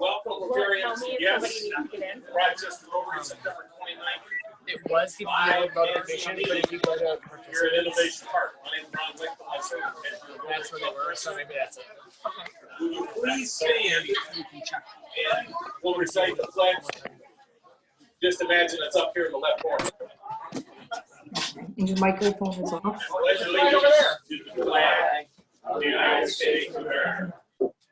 welcome Rotarians and guests. Rochester Rotary, September 29th. It was the notification, but if you go to You're at Innovation Park. My name is Ron Lick, that's where they were, so maybe that's it. Will you please stand and we'll recite the pledge. Just imagine it's up here in the left corner. Your microphone is off. Pledge allegiance to the flag of the United States of America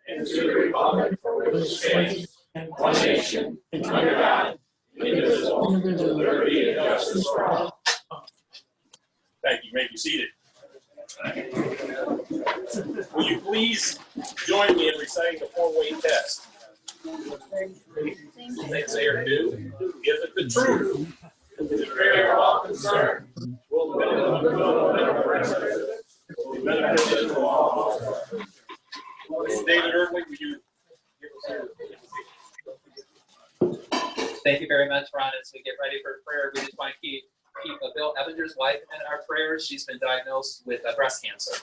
and to the republic for which it stands, one nation, under God, indivisible, with liberty and justice for all. Thank you. You may be seated. Will you please join me in reciting the four-way test? Things they are do, give it the truth. Is very well concerned. Will benefit to all. David Early, will you give us your Thank you very much, Ron. As we get ready for prayer, we just want to keep Bill Evanger's wife in our prayers. She's been diagnosed with breast cancer.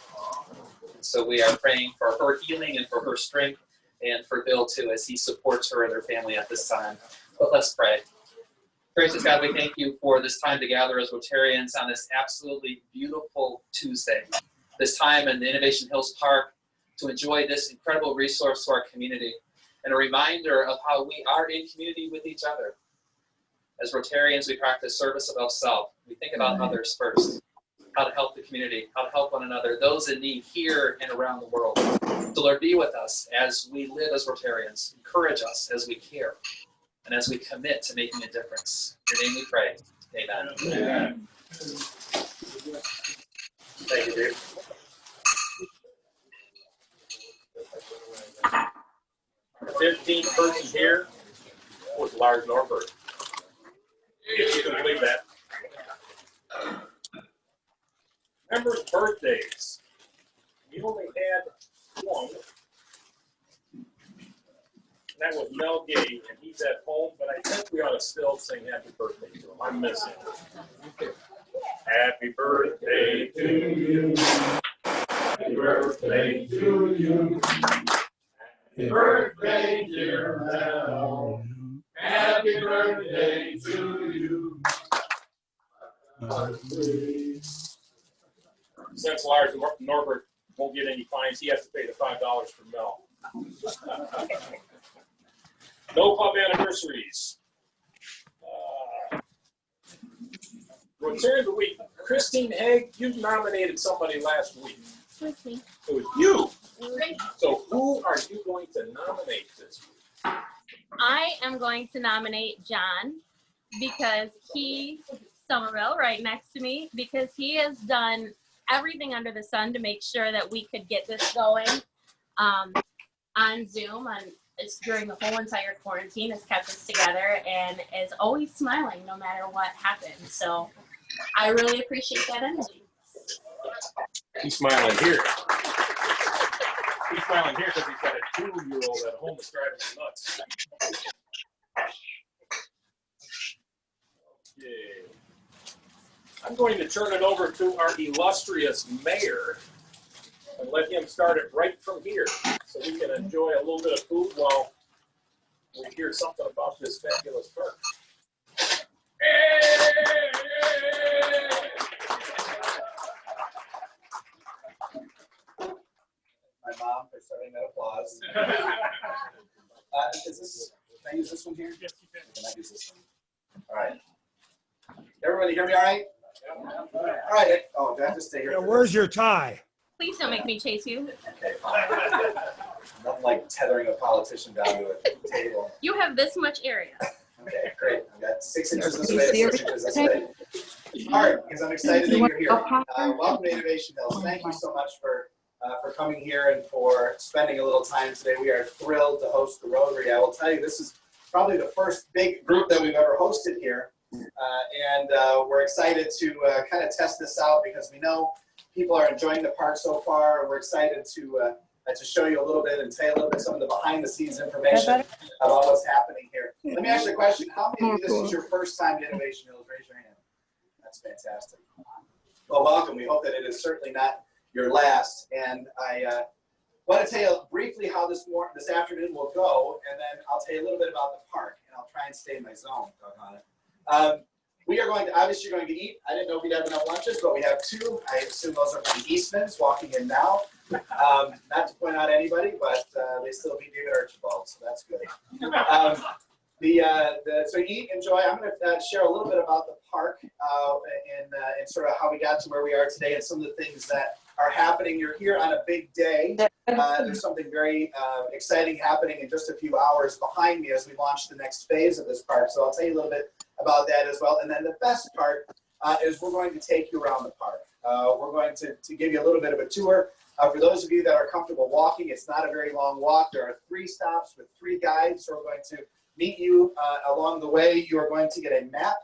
So we are praying for her healing and for her strength, and for Bill too, as he supports her and her family at this time. But let's pray. Gracious God, we thank you for this time to gather as Rotarians on this absolutely beautiful Tuesday. This time in the Innovation Hills Park to enjoy this incredible resource to our community, and a reminder of how we are in community with each other. As Rotarians, we practice service above self. We think about others first, how to help the community, how to help one another, those in need here and around the world. So Lord, be with us as we live as Rotarians. Encourage us as we care and as we commit to making a difference. In your name we pray. Amen. Amen. Thank you, Dave. The 15th person here was Lars Norberg. If you can believe that. Members' birthdays. We only had one. And that was Mel Gay, and he's at home, but I think we ought to still sing happy birthday to him. I'm missing him. Happy birthday to you. Happy birthday to you. Happy birthday, dear Mel. Happy birthday to you. Since Lars Norbert won't get any fines, he has to pay the $5 for Mel. No club anniversaries. Rotary of the Week. Christine Haig, you nominated somebody last week. With me. It was you. So who are you going to nominate this week? I am going to nominate John because Somerville, right next to me, because he has done everything under the sun to make sure that we could get this going on Zoom. It's during the whole entire quarantine, has kept us together and is always smiling no matter what happens. So I really appreciate that energy. He's smiling here. He's smiling here because he's got a 2-year-old at home that's driving him nuts. Okay. I'm going to turn it over to our illustrious mayor and let him start it right from here so we can enjoy a little bit of food while we hear something about this fabulous park. My mom for starting that applause. Can I use this one here? Yes, you can. Can I use this one? All right. Everybody hear me all right? All right. Oh, do I have to stay here? Yeah, where's your tie? Please don't make me chase you. Okay, fine. Nothing like tethering a politician down to a table. You have this much area. Okay, great. I've got 6 inches this way, 6 inches this way. All right, because I'm excited that you're here. Welcome to Innovation Hills. Thank you so much for coming here and for spending a little time today. We are thrilled to host the Rotary. I will tell you, this is probably the first big group that we've ever hosted here. And we're excited to kind of test this out because we know people are enjoying the park so far. We're excited to show you a little bit and tell you a little bit some of the behind-the-scenes information about what's happening here. Let me ask you a question. How many of you, this is your first time to Innovation Hills? Raise your hand. That's fantastic. Well, welcome. We hope that it is certainly not your last. And want to tell you briefly how this afternoon will go, and then I'll tell you a little bit about the park, and I'll try and stay in my zone on it. We are going to, obviously you're going to eat. I didn't know we'd have enough lunches, but we have two. I assume those are for the Eastmans walking in now. Not to point out anybody, but they still beat David Archibald, so that's good. So eat, enjoy. I'm going to share a little bit about the park and sort of how we got to where we are today and some of the things that are happening. You're here on a big day. There's something very exciting happening in just a few hours behind me as we launch the next phase of this park. So I'll tell you a little bit about that as well. And then the best part is we're going to take you around the park. We're going to give you a little bit of a tour. For those of you that are comfortable walking, it's not a very long walk. There are 3 stops with 3 guides who are going to meet you along the way. You are going to get a map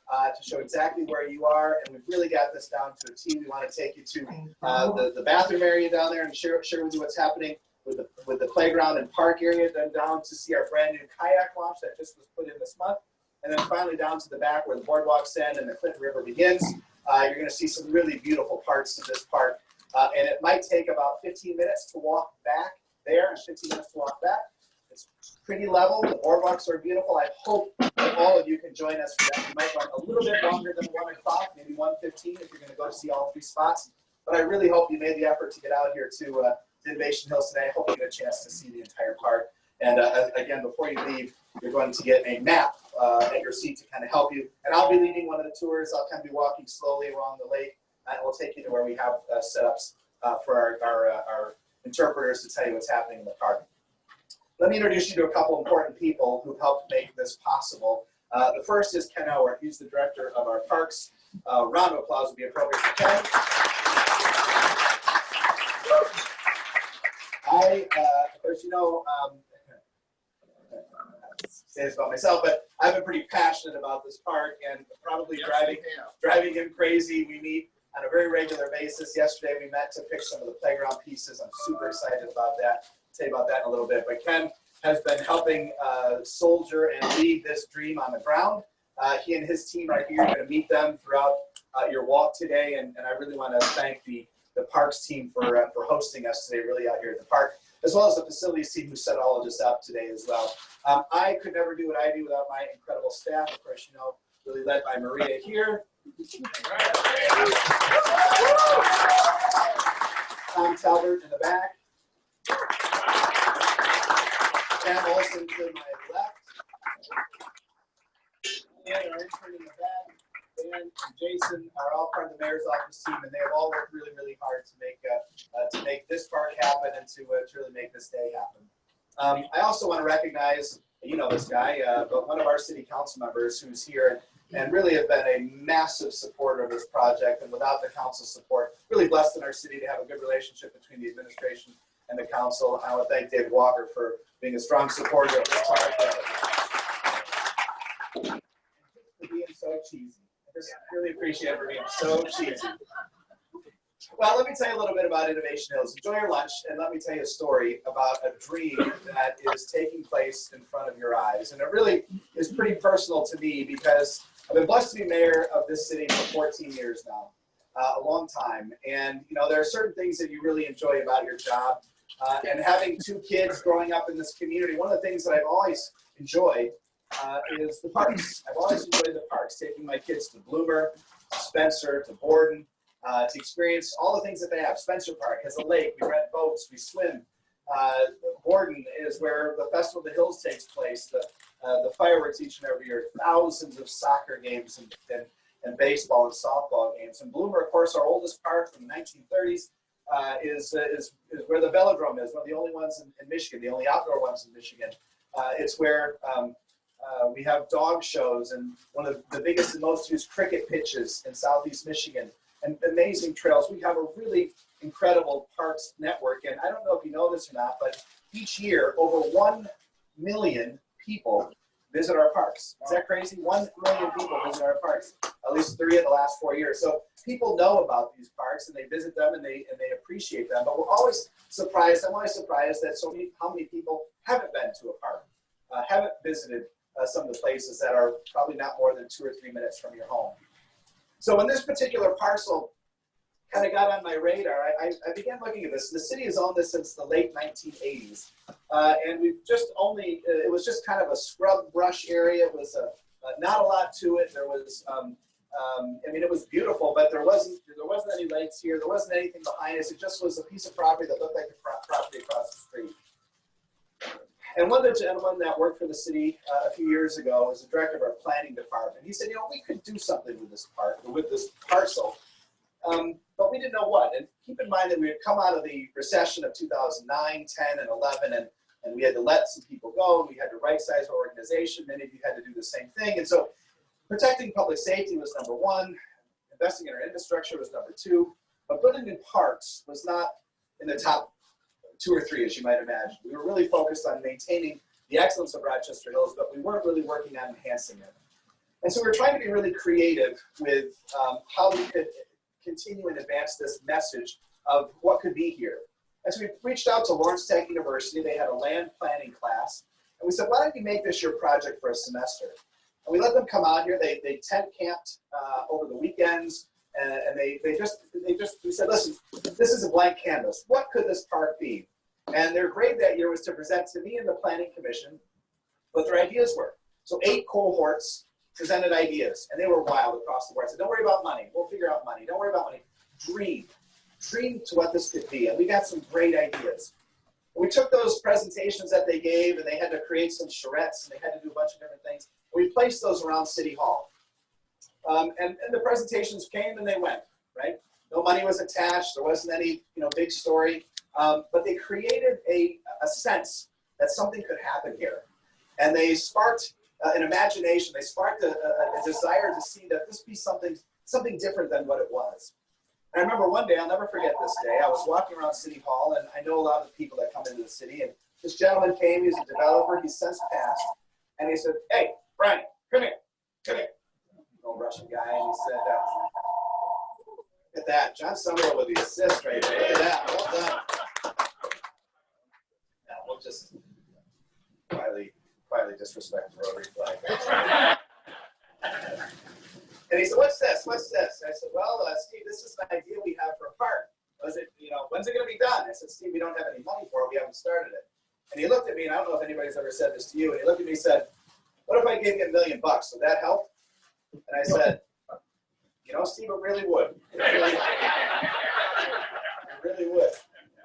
to show exactly where you are, and we've really got this down to a T. We want to take you to the bathroom area down there and share with you what's happening with the playground and park area, then down to see our brand new kayak launch that just was put in this month, and then finally down to the back where the boardwalks end and the Clinton River begins. You're going to see some really beautiful parts of this park, and it might take about 15 minutes to walk back there and 15 minutes to walk back. It's pretty level. The boardwalks are beautiful. I hope that all of you can join us for that. We might run a little bit longer than 1 o'clock, maybe 1:15 if you're going to go to see all 3 spots. But I really hope you made the effort to get out here to Innovation Hills today. I hope you get a chance to see the entire park. And again, before you leave, you're going to get a map at your seat to kind of help you. And I'll be leading one of the tours. I'll kind of be walking slowly along the lake, and we'll take you to where we have setups for our interpreters to tell you what's happening in the park. Let me introduce you to a couple important people who helped make this possible. The first is Ken Howard. He's the director of our parks. Round of applause would be appropriate for Ken. Of course, you know, say this about myself, but I've been pretty passionate about this park and probably driving him crazy. We meet on a very regular basis. Yesterday we met to pick some of the playground pieces. I'm super excited about that. I'll tell you about that in a little bit. But Ken has been helping soldier and lead this dream on the ground. He and his team are here. You're going to meet them throughout your walk today. And I really want to thank the parks team for hosting us today, really out here at the park, as well as the facilities team who set all of this up today as well. I could never do what I do without my incredible staff. Of course, you know, really led by Maria here. Tom Talbert in the back. Pam Olson to my left. And our intern in the back. Dan and Jason are all part of the mayor's office team, and they have all worked really, really hard to make this park happen and to really make this day happen. I also want to recognize, you know this guy, but one of our city council members who's here and really have been a massive supporter of this project, and without the council's support, really blessed in our city to have a good relationship between the administration and the council. I want to thank David Walker for being a strong supporter of this park. For being so cheesy. I just really appreciate it for being so cheesy. Well, let me tell you a little bit about Innovation Hills. Enjoy your lunch, and let me tell you a story about a dream that is taking place in front of your eyes. And it really is pretty personal to me because I've been blessed to be mayor of this city for 14 years now, a long time. And, you know, there are certain things that you really enjoy about your job. And having 2 kids growing up in this community, one of the things that I've always enjoyed is the parks. I've always enjoyed the parks, taking my kids to Bloomer, to Spencer, to Borden, to experience all the things that they have. Spencer Park has a lake, we rent boats, we swim. Borden is where the Festival of the Hills takes place, the fireworks each and every year, thousands of soccer games and baseball and softball games. And Bloomer, of course, our oldest park from the 1930s, is where the velodrome is, one of the only ones in Michigan, the only outdoor ones in Michigan. It's where we have dog shows and one of the biggest and most used cricket pitches in Southeast Michigan, and amazing trails. We have a really incredible parks network, and I don't know if you know this or not, but each year over 1 million people visit our parks. Is that crazy? 1 million people visit our parks, at least 3 of the last 4 years. So people know about these parks and they visit them and they appreciate them. But we're always surprised. I'm always surprised that how many people haven't been to a park, haven't visited some of the places that are probably not more than 2 or 3 minutes from your home. So in this particular parcel, kind of got on my radar, I began looking at this. The city has owned this since the late 1980s. And we've just only, it was just kind of a scrub brush area. It was not a lot to it. There was, I mean, it was beautiful, but there wasn't any lights here. There wasn't anything behind us. It just was a piece of property that looked like the property across the street. And one of the gentlemen that worked for the city a few years ago was the director of our planning department. He said, you know, we could do something with this park, with this parcel, but we didn't know what. And keep in mind that we had come out of the recession of 2009, 10, and 11, and we had to let some people go, and we had to right-size our organization. Many of you had to do the same thing. And so protecting public safety was number one, investing in our infrastructure was number two, but building in parks was not in the top 2 or 3, as you might imagine. We were really focused on maintaining the excellence of Rochester Hills, but we weren't really working on enhancing it. And so we were trying to be really creative with how we could continue and advance this message of what could be here. And so we reached out to Lawrence Tech University. They had a land planning class. And we said, why don't you make this your project for a semester? And we let them come out here. They tent camped over the weekends. And we said, listen, this is a blank canvas. What could this park be? And their grade that year was to present to me and the planning commission what their ideas were. So 8 cohorts presented ideas, and they were wild across the board. I said, don't worry about money. We'll figure out money. Don't worry about money. Dream to what this could be. And we got some great ideas. We took those presentations that they gave, and they had to create some charrettes, and they had to do a bunch of different things. We placed those around City Hall. And the presentations came and they went, right? No money was attached. There wasn't any, big story. But they created a sense that something could happen here. And they sparked an imagination. They sparked a desire to see that this be something different than what it was. And I remember one day, I'll never forget this day, I was walking around City Hall, and I know a lot of the people that come into the city, and this gentleman came, he's a developer, he's since passed, and he said, hey, Brian, come here. Old Russian guy, and he said, look at that, John Somerville with the assist right there, look at that, well done. Now, we'll just quietly disrespect the Rotary flag. And he said, what's this? And I said, well, Steve, this is an idea we have for a park. Was it, when's it going to be done? I said, Steve, we don't have any money for it. We haven't started it. And he looked at me, and I don't know if anybody's ever said this to you, and he looked at me and said, what if I gave you $1 million? Would that help? And I said, Steve, it really would. It really would.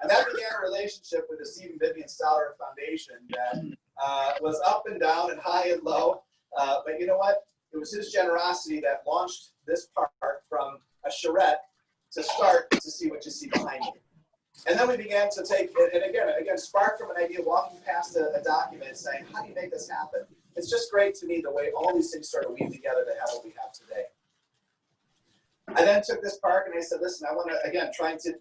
And that began a relationship with the Stephen Vivian Stoller Foundation that was up and down and high and low. But you know what? It was his generosity that launched this park from a charrette to start to see what you see behind you. And then we began to take, and again, sparked from an idea, walking past a document saying, how do you make this happen? It's just great to me the way all these things start to weave together to have what we have today. I then took this park and I said, listen, I want to, again, trying to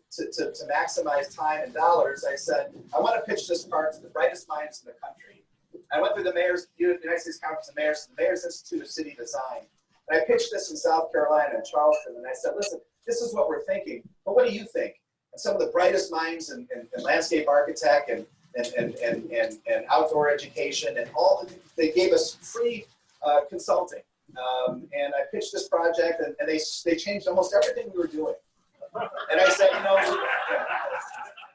maximize time and dollars, I said, I want to pitch this park to the brightest minds in the country. I went through the United States Conference of Mayors, the Mayor's Institute of City Design. And I pitched this in South Carolina and Charleston, and I said, listen, this is what we're thinking, but what do you think? And some of the brightest minds in landscape architect and outdoor education and all, they gave us free consulting. And I pitched this project, and they changed almost everything we were doing. And I said,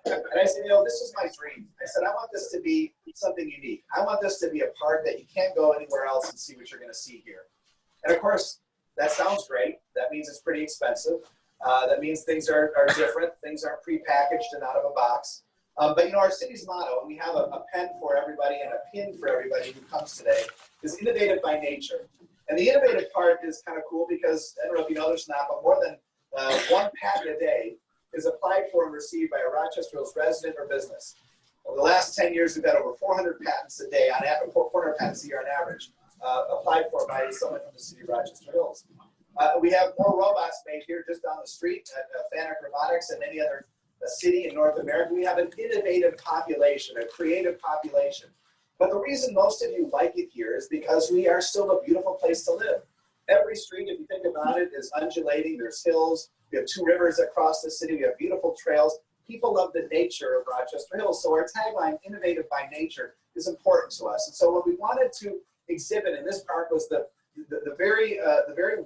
this is my dream. I said, I want this to be something unique. I want this to be a park that you can't go anywhere else and see what you're going to see here. And of course, that sounds great. That means it's pretty expensive. That means things are different. Things aren't prepackaged and out of a box. But our city's motto, and we have a pen for everybody and a pin for everybody who comes today, is innovative by nature. And the innovative part is kind of cool because, I don't know if you know this or not, but more than 1 patent a day is applied for and received by a Rochester Hills resident or business. Over the last 10 years, we've had over 400 patents a day, 400 patents a year on average, applied for by someone from the city of Rochester Hills. We have more robots made here just down the street at Fanuc Robotics and any other city in North America. We have an innovative population, a creative population. But the reason most of you like it here is because we are still a beautiful place to live. Every street, if you think about it, is undulating. There's hills. We have 2 rivers that cross the city. We have beautiful trails. People love the nature of Rochester Hills. So our tagline, innovative by nature, is important to us. And so what we wanted to exhibit in this park was the the very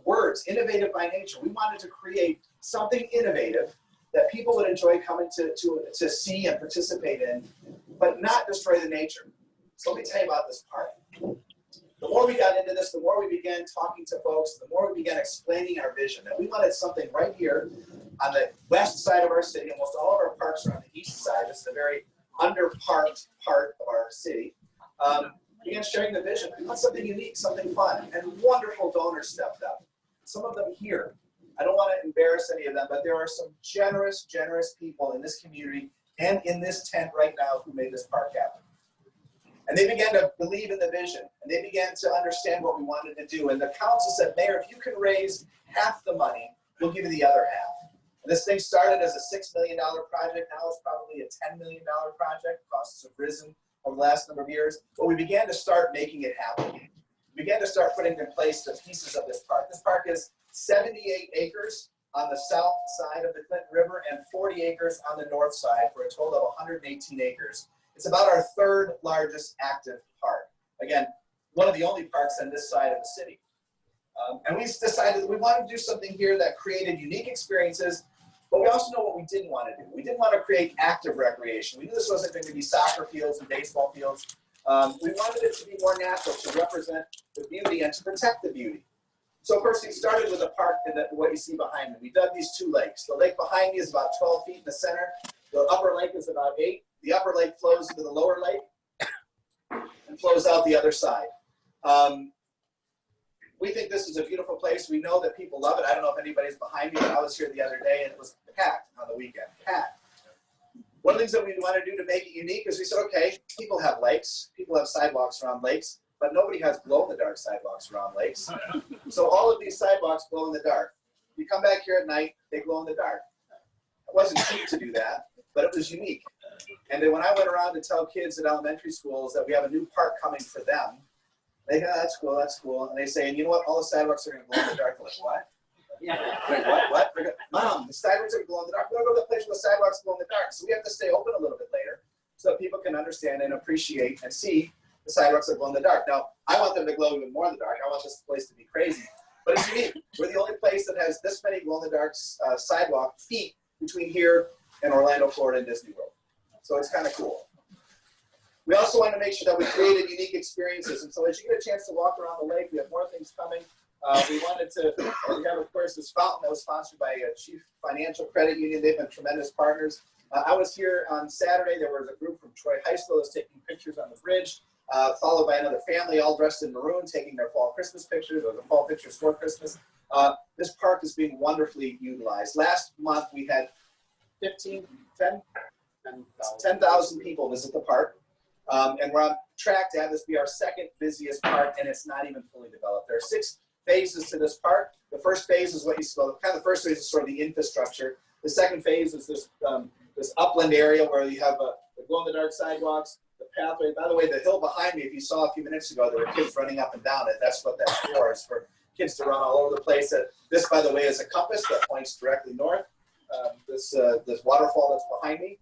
words, innovative by nature. We wanted to create something innovative that people would enjoy coming to see and participate in, but not destroy the nature. So let me tell you about this park. The more we got into this, the more we began talking to folks, the more we began explaining our vision, that we wanted something right here on the west side of our city. Almost all of our parks are on the east side. It's the very underparked part of our city. Began sharing the vision. We want something unique, something fun, and wonderful donors stepped up. Some of them here. I don't want to embarrass any of them, but there are some generous, generous people in this community and in this tent right now who made this park happen. And they began to believe in the vision, and they began to understand what we wanted to do. And the council said, Mayor, if you can raise half the money, we'll give you the other half. And this thing started as a $6 million project. Now it's probably a $10 million project. Costs have risen over the last number of years. But we began to start making it happen. We began to start putting in place the pieces of this park. This park is 78 acres on the south side of the Clinton River and 40 acres on the north side for a total of 118 acres. It's about our third largest active park. Again, one of the only parks on this side of the city. And we decided that we wanted to do something here that created unique experiences, but we also know what we didn't want to do. We didn't want to create active recreation. We knew this wasn't going to be soccer fields and baseball fields. We wanted it to be more natural, to represent the beauty and to protect the beauty. So first we started with a park in what you see behind me. We dug these two lakes. The lake behind me is about 12 feet in the center. The upper lake is about 8. The upper lake flows into the lower lake and flows out the other side. We think this is a beautiful place. We know that people love it. I don't know if anybody's behind me, but I was here the other day and it was packed on the weekend, packed. One of the things that we want to do to make it unique is we said, okay, people have lakes, people have sidewalks around lakes, but nobody has glow-in-the-dark sidewalks around lakes. So all of these sidewalks glow in the dark. You come back here at night, they glow in the dark. It wasn't cheap to do that, but it was unique. And then when I went around to tell kids at elementary schools that we have a new park coming for them, they go, that's cool, that's cool. And they say, and you know what, all the sidewalks are going to glow in the dark. I'm like, what? Yeah. Wait, what? Mom, the sidewalks are going to glow in the dark. We're going to go to the place where the sidewalks glow in the dark. So we have to stay open a little bit later so that people can understand and appreciate and see the sidewalks that glow in the dark. Now, I want them to glow even more in the dark. I want this place to be crazy. But it's unique. We're the only place that has this many glow-in-the-dark sidewalk feet between here and Orlando, Florida, and Disney World. So it's kind of cool. We also want to make sure that we created unique experiences. And so as you get a chance to walk around the lake, we have more things coming. We wanted to, we have, of course, this fountain that was sponsored by a Chief Financial Credit Union. They've been tremendous partners. I was here on Saturday. There was a group from Troy High School that was taking pictures on the bridge, followed by another family all dressed in maroon taking their fall Christmas pictures or the fall pictures for Christmas. This park is being wonderfully utilized. Last month we had 10,000 people visit the park. And we're on track to have this be our second busiest park, and it's not even fully developed. There are 6 phases to this park. The first phase is what you saw. Kind of the first phase is sort of the infrastructure. The second phase is this this upland area where you have the glow-in-the-dark sidewalks, the pathway. By the way, the hill behind me, if you saw a few minutes ago, there were kids running up and down it. That's what that's for, is for kids to run all over the place. This, by the way, is a compass that points directly north. This waterfall that's behind me.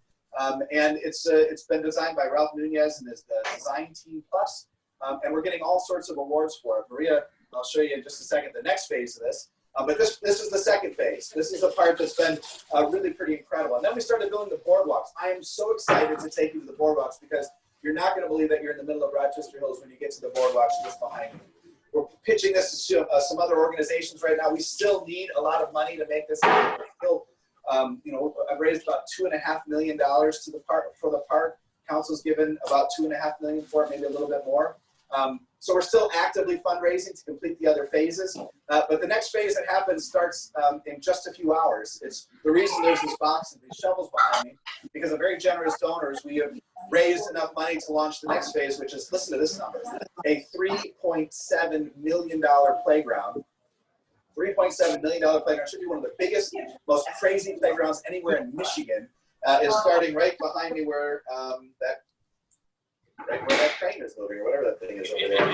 And it's been designed by Ralph Nunez and his Design Team Plus. And we're getting all sorts of awards for it. Maria, I'll show you in just a second the next phase of this. But this is the second phase. This is the part that's been really pretty incredible. And then we started building the boardwalks. I am so excited to take you to the boardwalks because you're not going to believe that you're in the middle of Rochester Hills when you get to the boardwalks just behind me. We're pitching this to some other organizations right now. We still need a lot of money to make this happen. I've raised about $2.5 million to the park for the park. Council's given about $2.5 million for it, maybe a little bit more. So we're still actively fundraising to complete the other phases. But the next phase that happens starts in just a few hours. It's the reason there's this box and these shovels behind me, because of very generous donors, we have raised enough money to launch the next phase, which is, listen to this number, a $3.7 million playground. $3.7 million playground. Should be one of the biggest, most crazy playgrounds anywhere in Michigan. Is starting right behind me where right where that crane is moving, or whatever that thing is over there.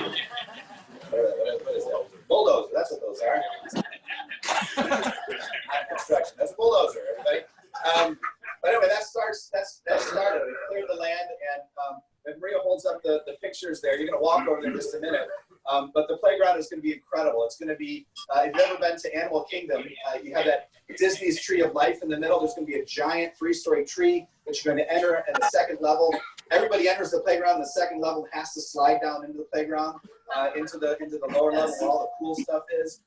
What is that? Bulldozer. That's what those are. Construction. That's a bulldozer, everybody. But anyway, that started. We cleared the land, and Maria holds up the pictures there. You're going to walk over there in just a minute. But the playground is going to be incredible. It's going to be, if you've ever been to Animal Kingdom, you have that Disney's Tree of Life in the middle. There's going to be a giant 3-story tree that you're going to enter at the second level. Everybody enters the playground. The second level has to slide down into the playground, into the lower level where all the cool stuff is.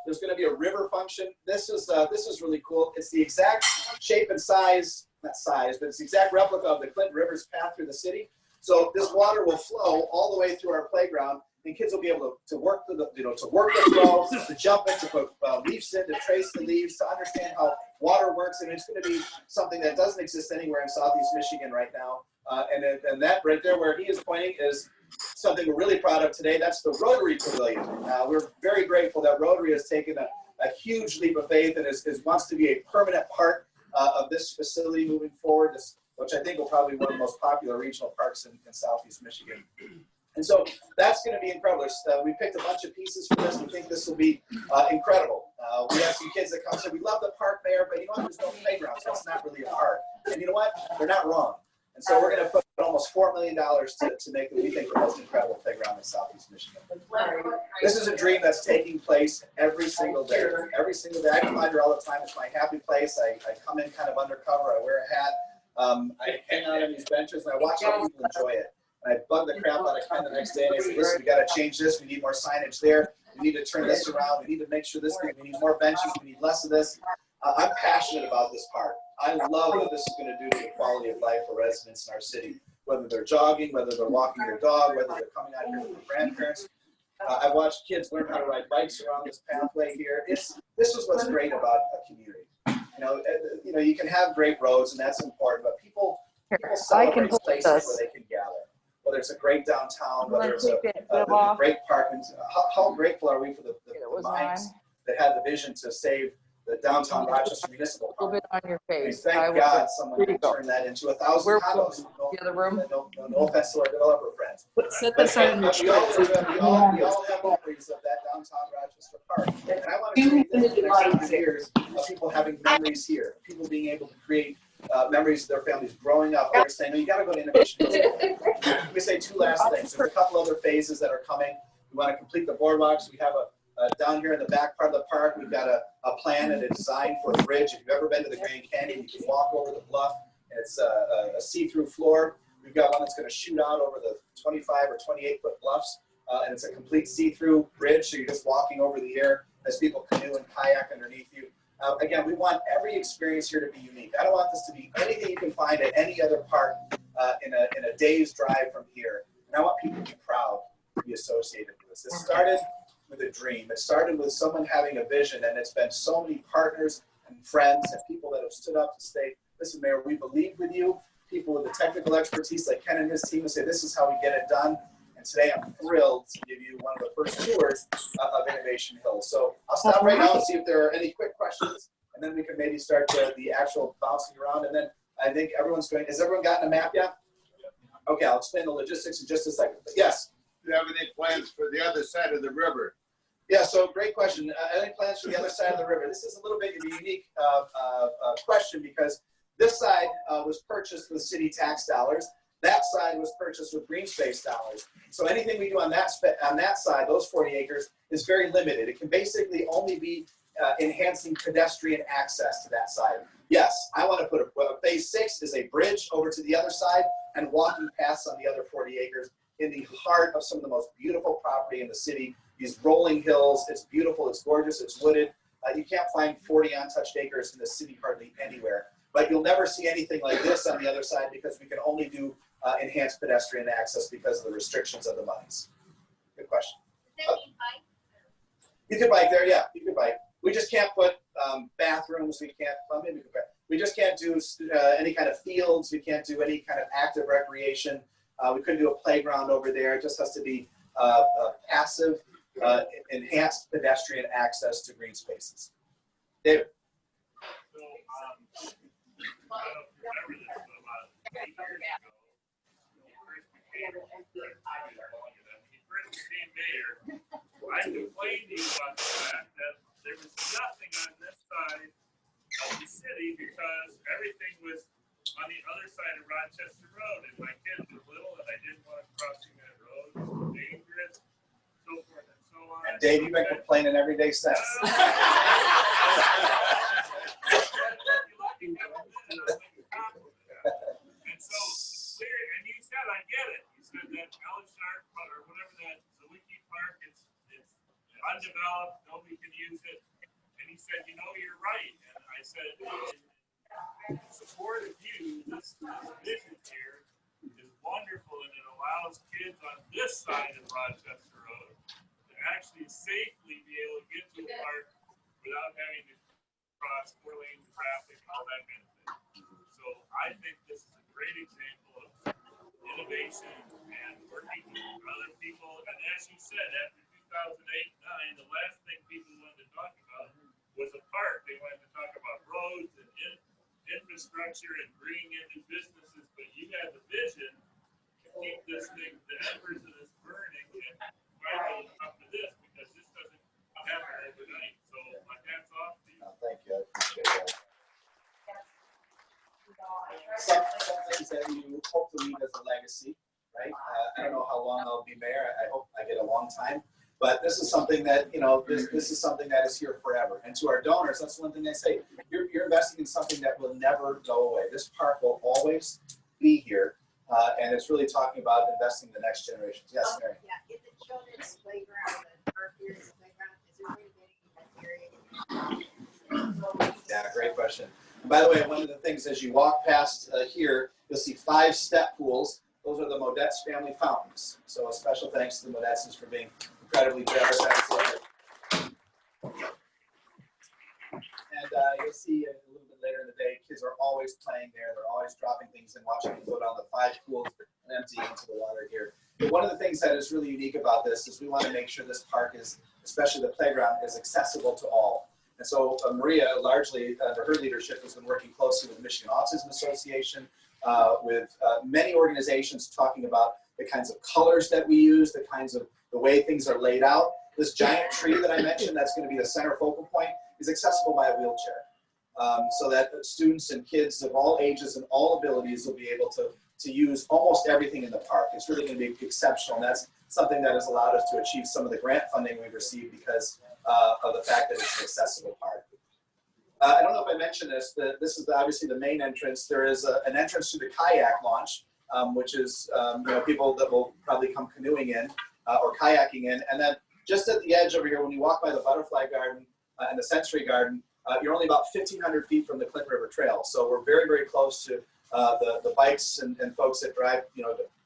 There's going to be a river function. This is really cool. It's the exact shape and size, not size, but it's the exact replica of the Clinton River's path through the city. So this water will flow all the way through our playground, and kids will be able to work the throw, to jump in, to put leaves in, to trace the leaves, to understand how water works. And it's going to be something that doesn't exist anywhere in Southeast Michigan right now. And that right there where he is pointing is something we're really proud of today. That's the Rotary Pavilion. We're very grateful that Rotary has taken a huge leap of faith and wants to be a permanent part of this facility moving forward, which I think will probably be one of the most popular regional parks in Southeast Michigan. And so that's going to be incredible. We picked a bunch of pieces for this. We think this will be incredible. We have some kids that come and say, we love the park, Mayor, but you know what, there's no playground, so it's not really a park. And you know what? They're not wrong. And so we're going to put almost $4 million to make what we think the most incredible playground in Southeast Michigan. This is a dream that's taking place every single day. Every single day. I come under all the time. It's my happy place. I come in kind of undercover. I wear a hat. I hang out on these benches, and I watch how people enjoy it. And I bug the crap out of Ken the next day, and I say, listen, we got to change this. We need more signage there. We need to turn this around. We need to make sure this, we need more benches. We need less of this. I'm passionate about this park. I love what this is going to do to the quality of life for residents in our city, whether they're jogging, whether they're walking their dog, whether they're coming out here with their grandparents. I've watched kids learn how to ride bikes around this pathway here. This is what's great about a community. You can have great roads, and that's important, but people celebrate places where they can gather. Whether it's a great downtown, whether it's a great park. And how grateful are we for the minds that had the vision to save the downtown Rochester Municipal Park? A little bit on your face. Thank God someone can turn that into 1,000 condos. The other room. No offense to our developer friends. Set this on your We all have memories of that downtown Rochester Park. And I want to create this for the next 100 years of people having memories here, people being able to create memories of their families growing up. They're saying, no, you got to go to Innovation Hills. Let me say 2 last things. There's a couple other phases that are coming. We want to complete the boardwalks. We have down here in the back part of the park, we've got a plan and a design for a bridge. If you've ever been to the Grand Canyon, you can walk over the bluff. It's a see-through floor. We've got one that's going to shoot out over the 25 or 28-foot bluffs, and it's a complete see-through bridge, so you're just walking over the air as people canoe and kayak underneath you. Again, we want every experience here to be unique. I don't want this to be anything you can find at any other park in a day's drive from here. And I want people to be proud to be associated with this. It started with a dream. It started with someone having a vision, and it's been so many partners and friends and people that have stood up to say, listen, Mayor, we believe with you. People with the technical expertise like Ken and his team will say, this is how we get it done. And today I'm thrilled to give you one of the first tours of Innovation Hills. So I'll stop right now and see if there are any quick questions, and then we can maybe start the actual bouncing around. And then I think has everyone gotten a map yet? Okay, I'll explain the logistics in just a second. But yes? Do you have any plans for the other side of the river? Yeah, so great question. Any plans for the other side of the river? This is a little bit of a unique question because this side was purchased with city tax dollars. That side was purchased with green space dollars. So anything we do on that side, those 40 acres, is very limited. It can basically only be enhancing pedestrian access to that side. Yes, I want to put phase 6 is a bridge over to the other side and walking paths on the other 40 acres in the heart of some of the most beautiful property in the city. These rolling hills, it's beautiful, it's gorgeous, it's wooded. You can't find 40 untouched acres in the city hardly anywhere. But you'll never see anything like this on the other side because we can only do enhanced pedestrian access because of the restrictions of the monies. Good question. You could bike there, yeah, you could bike. We just can't put bathrooms, we just can't do any kind of fields, we can't do any kind of active recreation. We couldn't do a playground over there. It just has to be passive, enhanced pedestrian access to green spaces. David. So, I don't remember this, but about 8 years ago, when he first became mayor, I complained to you about the fact that there was nothing on this side of the city because everything was on the other side of Rochester Road, and my kids were little, and I didn't want them crossing that road. It was dangerous. So Dave, you've been complaining every day since. And so, clear, and you said, I get it. You said that Ellishark or whatever that Zaliki Park, it's undeveloped, nobody can use it. And he said, you know, you're right. And I said, in support of you, this vision here is wonderful, and it allows kids on this side of Rochester Road to actually safely be able to get to a park without having to cross 4 lanes of traffic and all that kind of thing. So I think this is a great example of innovation and working with other people. And as you said, after 2008-9, the last thing people wanted to talk about was a park. They wanted to talk about roads and infrastructure and bringing in new businesses. But you had the vision to keep this thing, the embers of this burning, and finally come to this, because this doesn't happen overnight. So my hat's off to you. Thank you. I appreciate that. Some things that you hope to leave as a legacy, right? I don't know how long I'll be mayor. I hope I get a long time. But this is something that, you know, this is something that is here forever. And to our donors, that's one thing I say. You're investing in something that will never go away. This park will always be here. And it's really talking about investing in the next generations. Yes, Mary? Yeah, if the children's playground, the park here is a playground, is there going to be any area? Yeah, great question. And by the way, one of the things as you walk past here, you'll see 5 step pools. Those are the Modetz family fountains. So a special thanks to the Modetzes for being incredibly generous. And you'll see a little bit later in the day, kids are always playing there. They're always dropping things and watching them go down the 5 pools and empty into the water here. But one of the things that is really unique about this is we want to make sure this park is, especially the playground, is accessible to all. And so Maria, largely under her leadership, has been working closely with Michigan Autism Association, with many organizations talking about the kinds of colors that we use, the way things are laid out. This giant tree that I mentioned, that's going to be the center focal point, is accessible by a wheelchair. So that students and kids of all ages and all abilities will be able to use almost everything in the park. It's really going to be exceptional. And that's something that has allowed us to achieve some of the grant funding we've received because of the fact that it's an accessible park. I don't know if I mentioned this. This is obviously the main entrance. There is an entrance to the kayak launch, which is people that will probably come canoeing in or kayaking in. And then just at the edge over here, when you walk by the butterfly garden and the sensory garden, you're only about 1,500 feet from the Clinton River Trail. So we're very, very close to the bikes and folks that drive,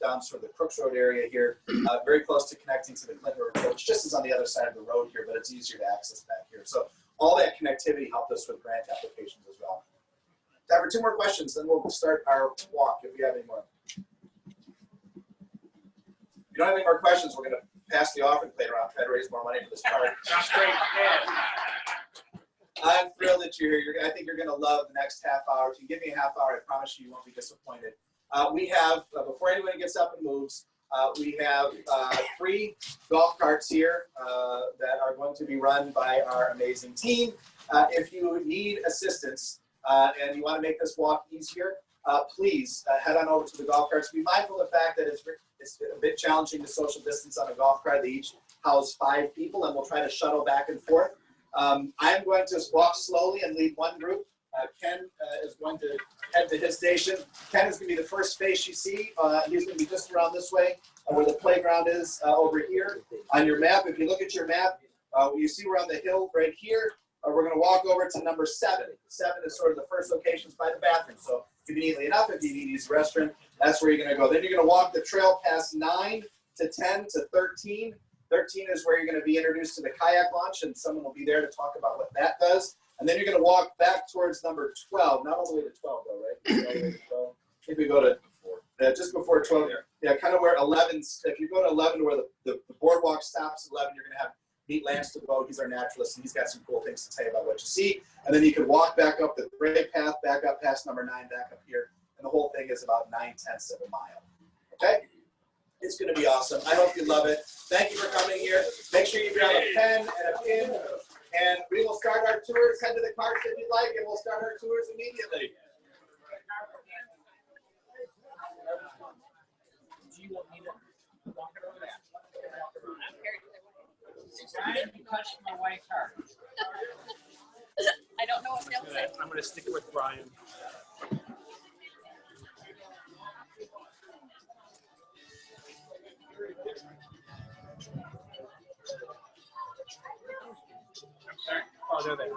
down sort of the Crooks Road area here, very close to connecting to the Clinton River Trail, which just is on the other side of the road here, but it's easier to access back here. So all that connectivity helped us with grant applications as well. Time for 2 more questions, then we'll start our walk if we have any more. If you don't have any more questions, we're going to pass the offering plate around, try to raise more money for this park. That's great. Yeah. I'm thrilled that you're here. I think you're going to love the next half hour. If you give me a half hour, I promise you won't be disappointed. We have, before anybody gets up and moves, we have 3 golf carts here that are going to be run by our amazing team. If you need assistance and you want to make this walk easier, please head on over to the golf carts. Be mindful of the fact that it's a bit challenging to social distance on a golf cart. They each house 5 people, and we'll try to shuttle back and forth. I'm going to walk slowly and lead one group. Ken is going to head to his station. Ken is going to be the first face you see. He's going to be just around this way where the playground is over here. On your map, if you look at your map, you see we're on the hill right here. We're going to walk over to number 7. 7 is sort of the first locations by the bathroom. So conveniently enough, if you need to use the restroom, that's where you're going to go. Then you're going to walk the trail past 9 to 10 to 13. 13 is where you're going to be introduced to the kayak launch, and someone will be there to talk about what that does. And then you're going to walk back towards number 12, not all the way to 12 though, right? I think we go to just before 12 there. Yeah, kind of where 11, if you go to 11 where the boardwalk stops at 11, you're going to have meet Lance DeVoe. He's our naturalist, and he's got some cool things to tell you about what you see. And then you can walk back up the great path, back up past number 9, back up here. And the whole thing is about 9/10 of a mile. Okay? It's going to be awesome. I hope you love it. Thank you for coming here. Make sure you grab a pen and a pin. And we will start our tours. Head to the carts if you'd like, and we'll start our tours immediately. Do you want me to walk around that? Brian, you touched my wife's heart. I don't know what they'll say. I'm gonna stick with Brian. Oh, they're there.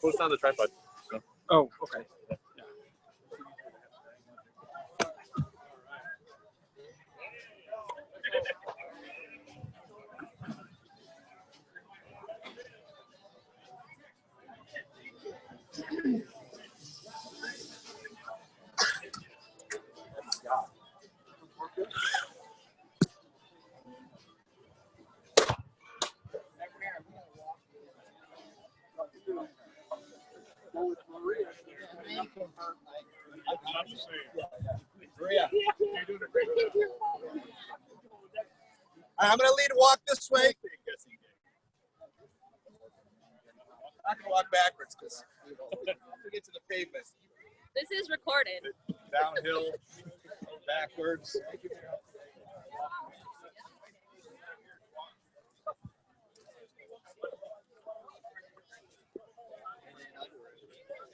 Post on the tripod. Oh, okay. Maria. I'm going to lead a walk this way. I'm not going to walk backwards because we get to the pavement. This is recorded. Downhill, backwards.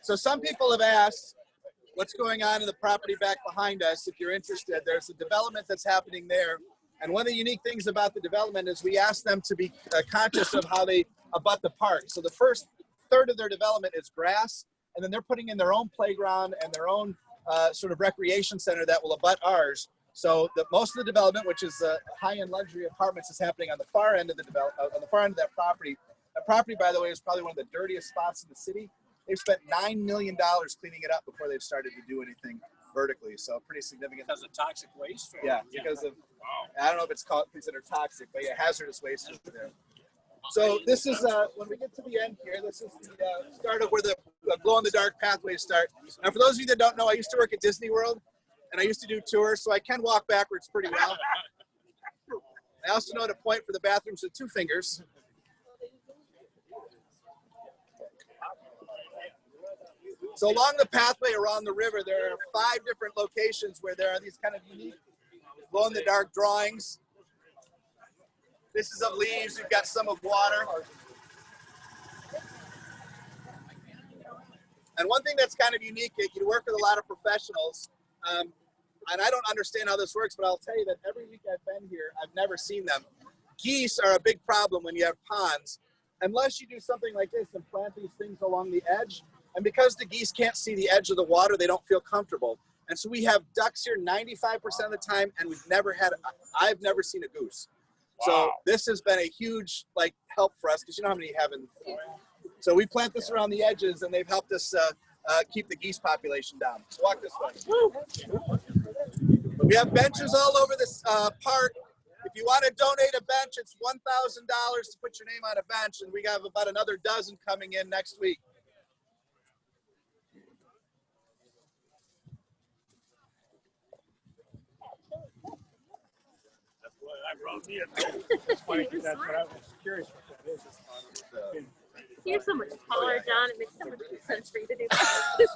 So some people have asked what's going on in the property back behind us. If you're interested, there's a development that's happening there. And one of the unique things about the development is we ask them to be conscious of how they abut the park. So the first third of their development is grass, and then they're putting in their own playground and their own sort of recreation center that will abut ours. So most of the development, which is high-end luxury apartments, is happening on the far end of the on the far end of that property. That property, by the way, is probably one of the dirtiest spots in the city. They've spent $9 million cleaning it up before they've started to do anything vertically. So pretty significant. Because of toxic waste? Or? Yeah, because of, I don't know if it's considered toxic, but yeah, hazardous waste over there. So this is, when we get to the end here, this is the start of where the glow-in-the-dark pathways start. Now, for those of you that don't know, I used to work at Disney World, and I used to do tours, so I can walk backwards pretty well. I also know how to point for the bathrooms with 2 fingers. So along the pathway around the river, there are 5 different locations where there are these kind of unique glow-in-the-dark drawings. This is of leaves. You've got some of water. And one thing that's kind of unique, you work with a lot of professionals, and I don't understand how this works, but I'll tell you that every week I've been here, I've never seen them. Geese are a big problem when you have ponds, unless you do something like this and plant these things along the edge. And because the geese can't see the edge of the water, they don't feel comfortable. And so we have ducks here 95% of the time, and I've never seen a goose. So this has been a huge help for us, because you know how many you have in. So we plant this around the edges, and they've helped us keep the geese population down. So walk this way. We have benches all over this park. If you want to donate a bench, it's $1,000 to put your name on a bench, and we have about another dozen coming in next week. It's funny because that's what I was curious what that is. You're so much taller, John. It makes so much sense for you to do that.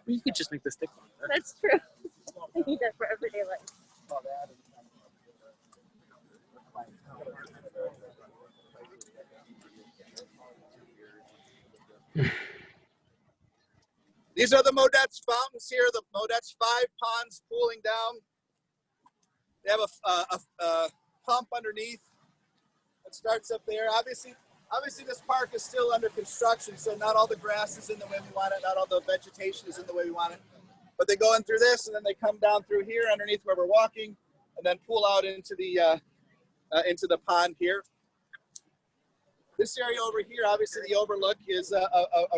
You could just make the stick one. That's true. I need that for everyday life. These are the Modet's fountains here, the Modet's 5 ponds pooling down. They have a pump underneath that starts up there. Obviously this park is still under construction, so not all the grass is in the way we want it, not all the vegetation is in the way we want it. But they go in through this, and then they come down through here underneath where we're walking, and then pool out into the pond here. This area over here, obviously the overlook is a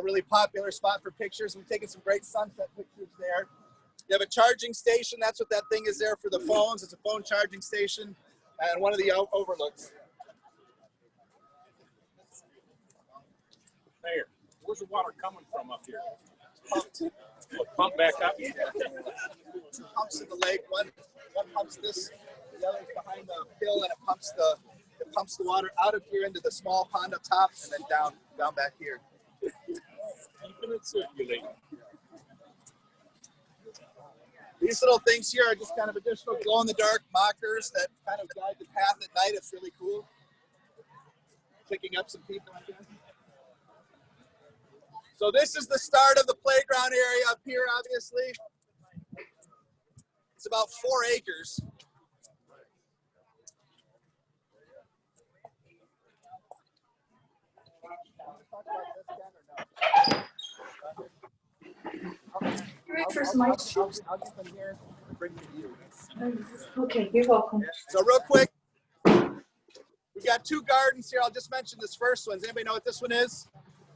really popular spot for pictures. We've taken some great sunset pictures there. You have a charging station. That's what that thing is there for the phones. It's a phone charging station, and one of the overlooks. Mayor, where's the water coming from up here? Pump back up. two pumps in the lake. One pumps this, the other is behind the hill, and it pumps the water out of here into the small pond up top, and then down back here. Keeping it circulating. These little things here are just kind of additional glow-in-the-dark markers that kind of guide the path at night. It's really cool. Picking up some people, I guess. So this is the start of the playground area up here, obviously. It's about 4 acres. I'll get them here and bring them to you. Okay, you're welcome. So real quick, we got 2 gardens here. I'll just mention this first one. Does anybody know what this one is?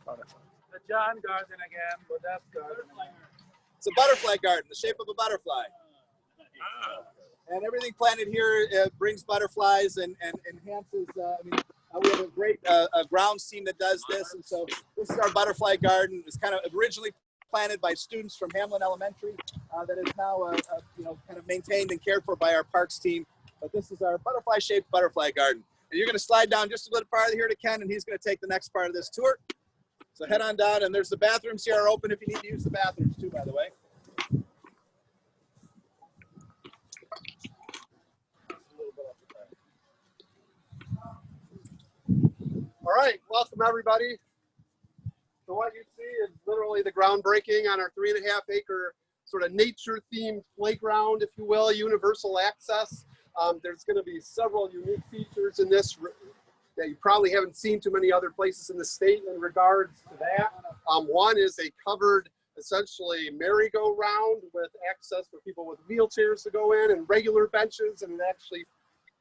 The John garden again, but that's garden. It's a butterfly garden, the shape of a butterfly. And everything planted here brings butterflies and enhances, we have a great grounds team that does this. And so this is our butterfly garden. It was kind of originally planted by students from Hamlin Elementary that is now kind of maintained and cared for by our parks team. But this is our butterfly-shaped butterfly garden. And you're going to slide down just a little farther here to Ken, and he's going to take the next part of this tour. So head on down, and there's the bathrooms here are open if you need to use the bathrooms too, by the way. All right, welcome everybody. So what you see is literally the groundbreaking on our 3.5 acre sort of nature themed playground, if you will, universal access. There's going to be several unique features in this that you probably haven't seen too many other places in the state in regards to that. One is a covered, essentially merry-go-round with access for people with wheelchairs to go in and regular benches, and it actually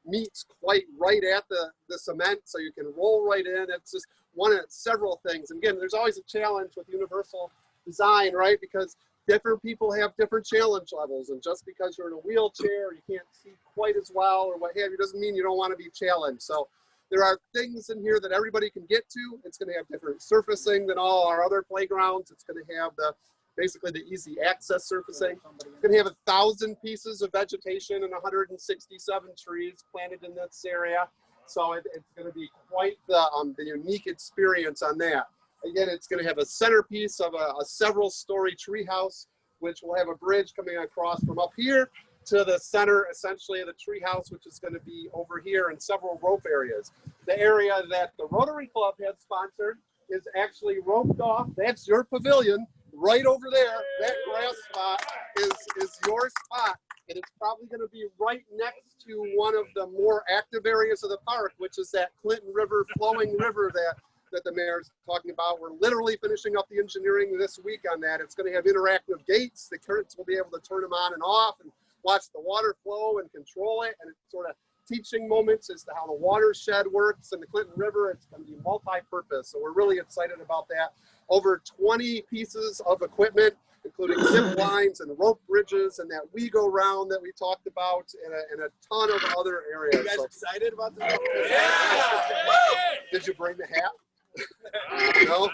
meets quite right at the cement, so you can roll right in. It's just one of several things. And again, there's always a challenge with universal design, right? Because different people have different challenge levels, and just because you're in a wheelchair or you can't see quite as well or what have you doesn't mean you don't want to be challenged. So there are things in here that everybody can get to. It's going to have different surfacing than all our other playgrounds. It's going to have basically the easy access surfacing. It's going to have 1,000 pieces of vegetation and 167 trees planted in this area. So it's going to be quite the unique experience on that. Again, it's going to have a centerpiece of a several-story tree house, which will have a bridge coming across from up here to the center, essentially, of the tree house, which is going to be over here in several rope areas. The area that the Rotary Club has sponsored is actually roped off. That's your pavilion right over there. That grass spot is your spot, and it's probably going to be right next to one of the more active areas of the park, which is that Clinton River, flowing river that the mayor's talking about. We're literally finishing up the engineering this week on that. It's going to have interactive gates. The kids will be able to turn them on and off and watch the water flow and control it, and it's sort of teaching moments as to how the watershed works in the Clinton River. It's going to be multi-purpose, so we're really excited about that. Over 20 pieces of equipment, including zip lines and rope bridges and that we-go-round that we talked about, and a ton of other areas. Are you guys excited about this? Yeah! Did you bring the hat? No?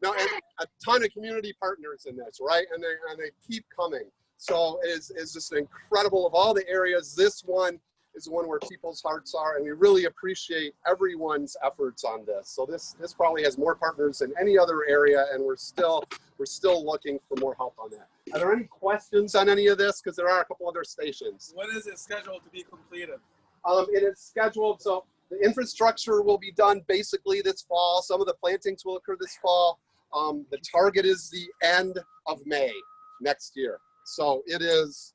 No, and a ton of community partners in this, right? And they keep coming. So it's just incredible. Of all the areas, this one is the one where people's hearts are, and we really appreciate everyone's efforts on this. So this probably has more partners than any other area, and we're still looking for more help on that. Are there any questions on any of this? Because there are a couple other stations. When is it scheduled to be completed? It is scheduled, so the infrastructure will be done basically this fall. Some of the plantings will occur this fall. The target is the end of May next year. So it is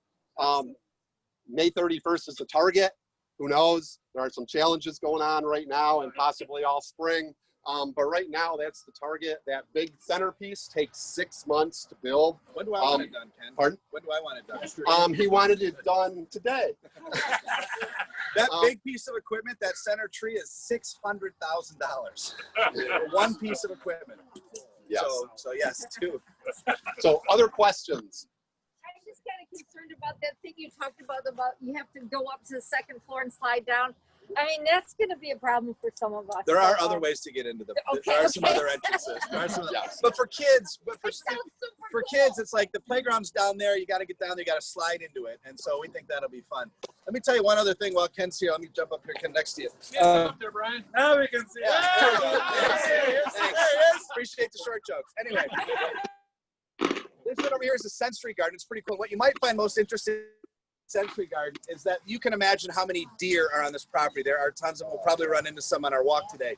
May 31st is the target. Who knows? There are some challenges going on right now and possibly all spring. But right now, that's the target. That big centerpiece takes 6 months to build. When do I want it done, Ken? Pardon? When do I want it done? He wanted it done today. That big piece of equipment, that center tree, is $600,000 for one piece of equipment. Yes. So yes, two. So other questions? I'm just kind of concerned about that thing you talked about you have to go up to the second floor and slide down. I mean, that's going to be a problem for some of us. There are so, other ways to get into them. Okay, There are some okay. other entrances. But for kids, for kids, it's like the playground's down there. You got to get down there. You got to slide into it. And so we think that'll be fun. Let me tell you one other thing while Ken's here. Let me jump up here, Ken, next to you. Up there, Brian. Now we can see. Thanks. Appreciate the short jokes. Anyway, this one over here is a sensory garden. It's pretty cool. What you might find most interesting in sensory garden is that you can imagine how many deer are on this property. There are tons of them. We'll probably run into some on our walk today.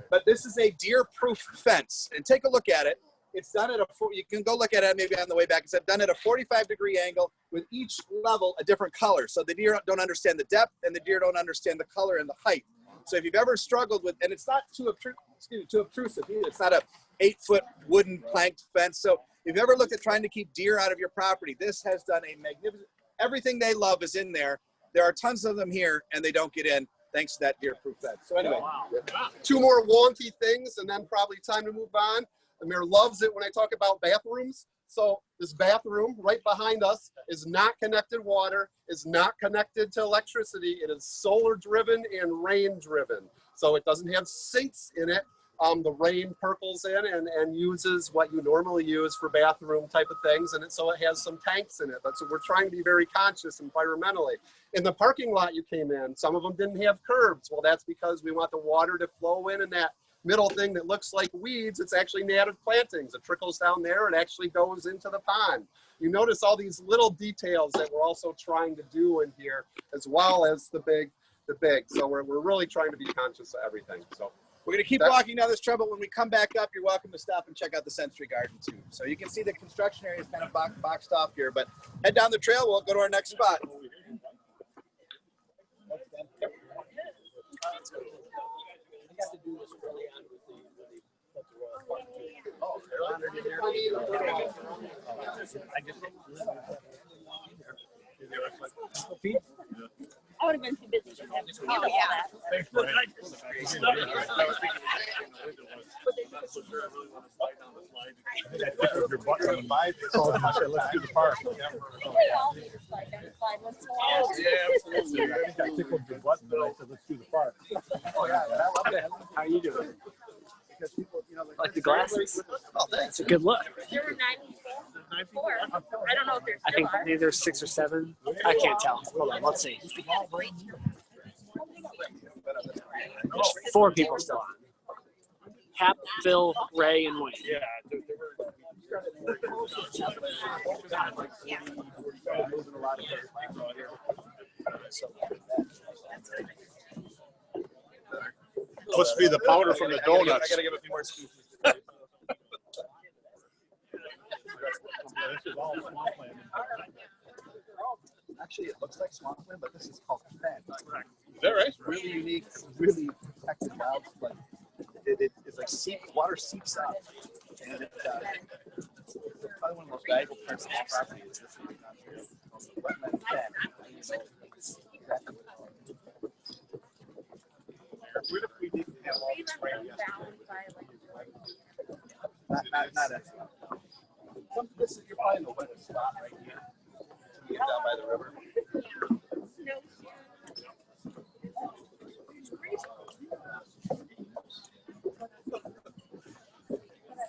But this is a deer-proof fence. And take a look at it. It's done at you can go look at it maybe on the way back. It's done at a 45-degree angle with each level a different color. So the deer don't understand the depth and the deer don't understand the color and the height. So if you've ever struggled with, and it's not too obtrusive either. It's not a 8-foot wooden planked fence. So if you've ever looked at trying to keep deer out of your property, this has done a magnificent, everything they love is in there. There are tons of them here and they don't get in thanks to that deer-proof fence. So anyway. Two more wonky things and then probably time to move on. Amir loves it when I talk about bathrooms. So this bathroom right behind us is not connected water, is not connected to electricity. It is solar driven and rain driven. So it doesn't have sinks in it. The rain percolates in and uses what you normally use for bathroom type of things. And so it has some tanks in it. So we're trying to be very conscious environmentally. In the parking lot you came in, some of them didn't have curbs. Well, that's because we want the water to flow in and that middle thing that looks like weeds, it's actually native plantings. It trickles down there and actually goes into the pond. You notice all these little details that we're also trying to do in here, as well as the big. So we're really trying to be conscious of everything. So we're going to keep walking down this trail, but when we come back up, you're welcome to stop and check out the sensory garden too. So you can see the construction area is kind of boxed off here, but head down the trail, we'll go to our next spot. I would have been too busy to have to handle all that. Thanks, Brian. Your butt on the bike. So I said, let's do the park. We all need to slide down the slide once in a while. Yeah, absolutely. I think I tickled your butt, but I said, let's do the park. Oh yeah, I love that. How are you doing? Because people, you know, Like the glasses? Oh, thanks. It's a good look. There were 94. I don't know if there's I think either 6 or 7. I can't tell. Hold on, let's see. There's 4 people still on. Hap, Phil, Ray, and Wayne. Yeah. Must be the powder from the donuts. I gotta give a few more speeches. Actually, it looks like swampland, but this is called fen. Is that right? It's really unique, really protected wild. Like it's like water seeps up, and it's probably one of the most valuable parts of the property. Is this wetland fen. What if we didn't have all this rain yesterday? Not as this is you're probably in the wettest spot right here. You get down by the river.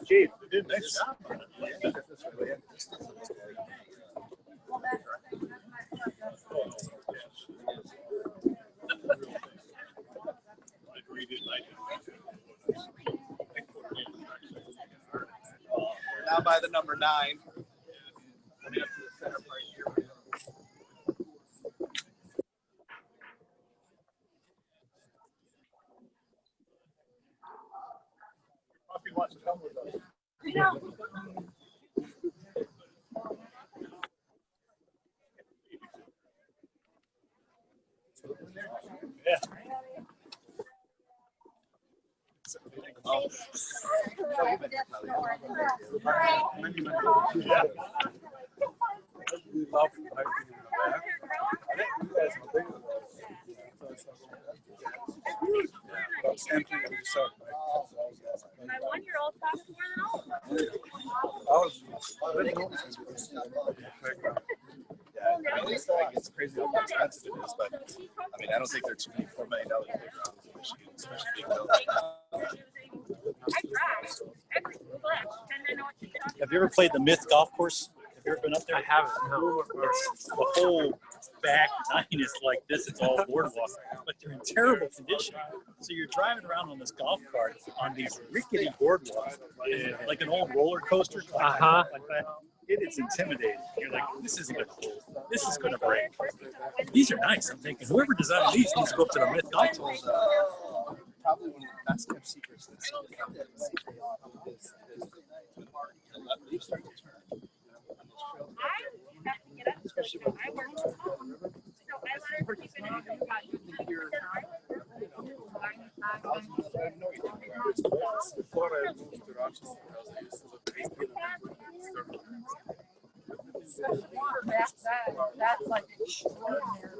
Chief, you did a nice job. Now by the number 9. Coming up to the center part here. Puppy wants to come with us. Yeah. We love hiking in the back. My 1-year-old talks more than all of them. It's crazy how expensive it is, but I mean, I don't think there are too many $4 million playgrounds in Michigan, especially big buildings. Have you ever played the Myth Golf Course? Have you ever been up there? I haven't. No. It's the whole back nine is like this. It's all boardwalk, but they're in terrible condition. So you're driving around on this golf cart on these rickety boardwalks, like an old roller coaster. Like that. It is intimidating. You're like, this isn't gonna hold. This is gonna break. These are nice. I'm thinking whoever designed these needs to go up to the Myth Golf Course. Probably one of the best kept secrets that's leaves start to turn. Especially when before I moved to Rochester, I used to look 8 That's like extraordinary.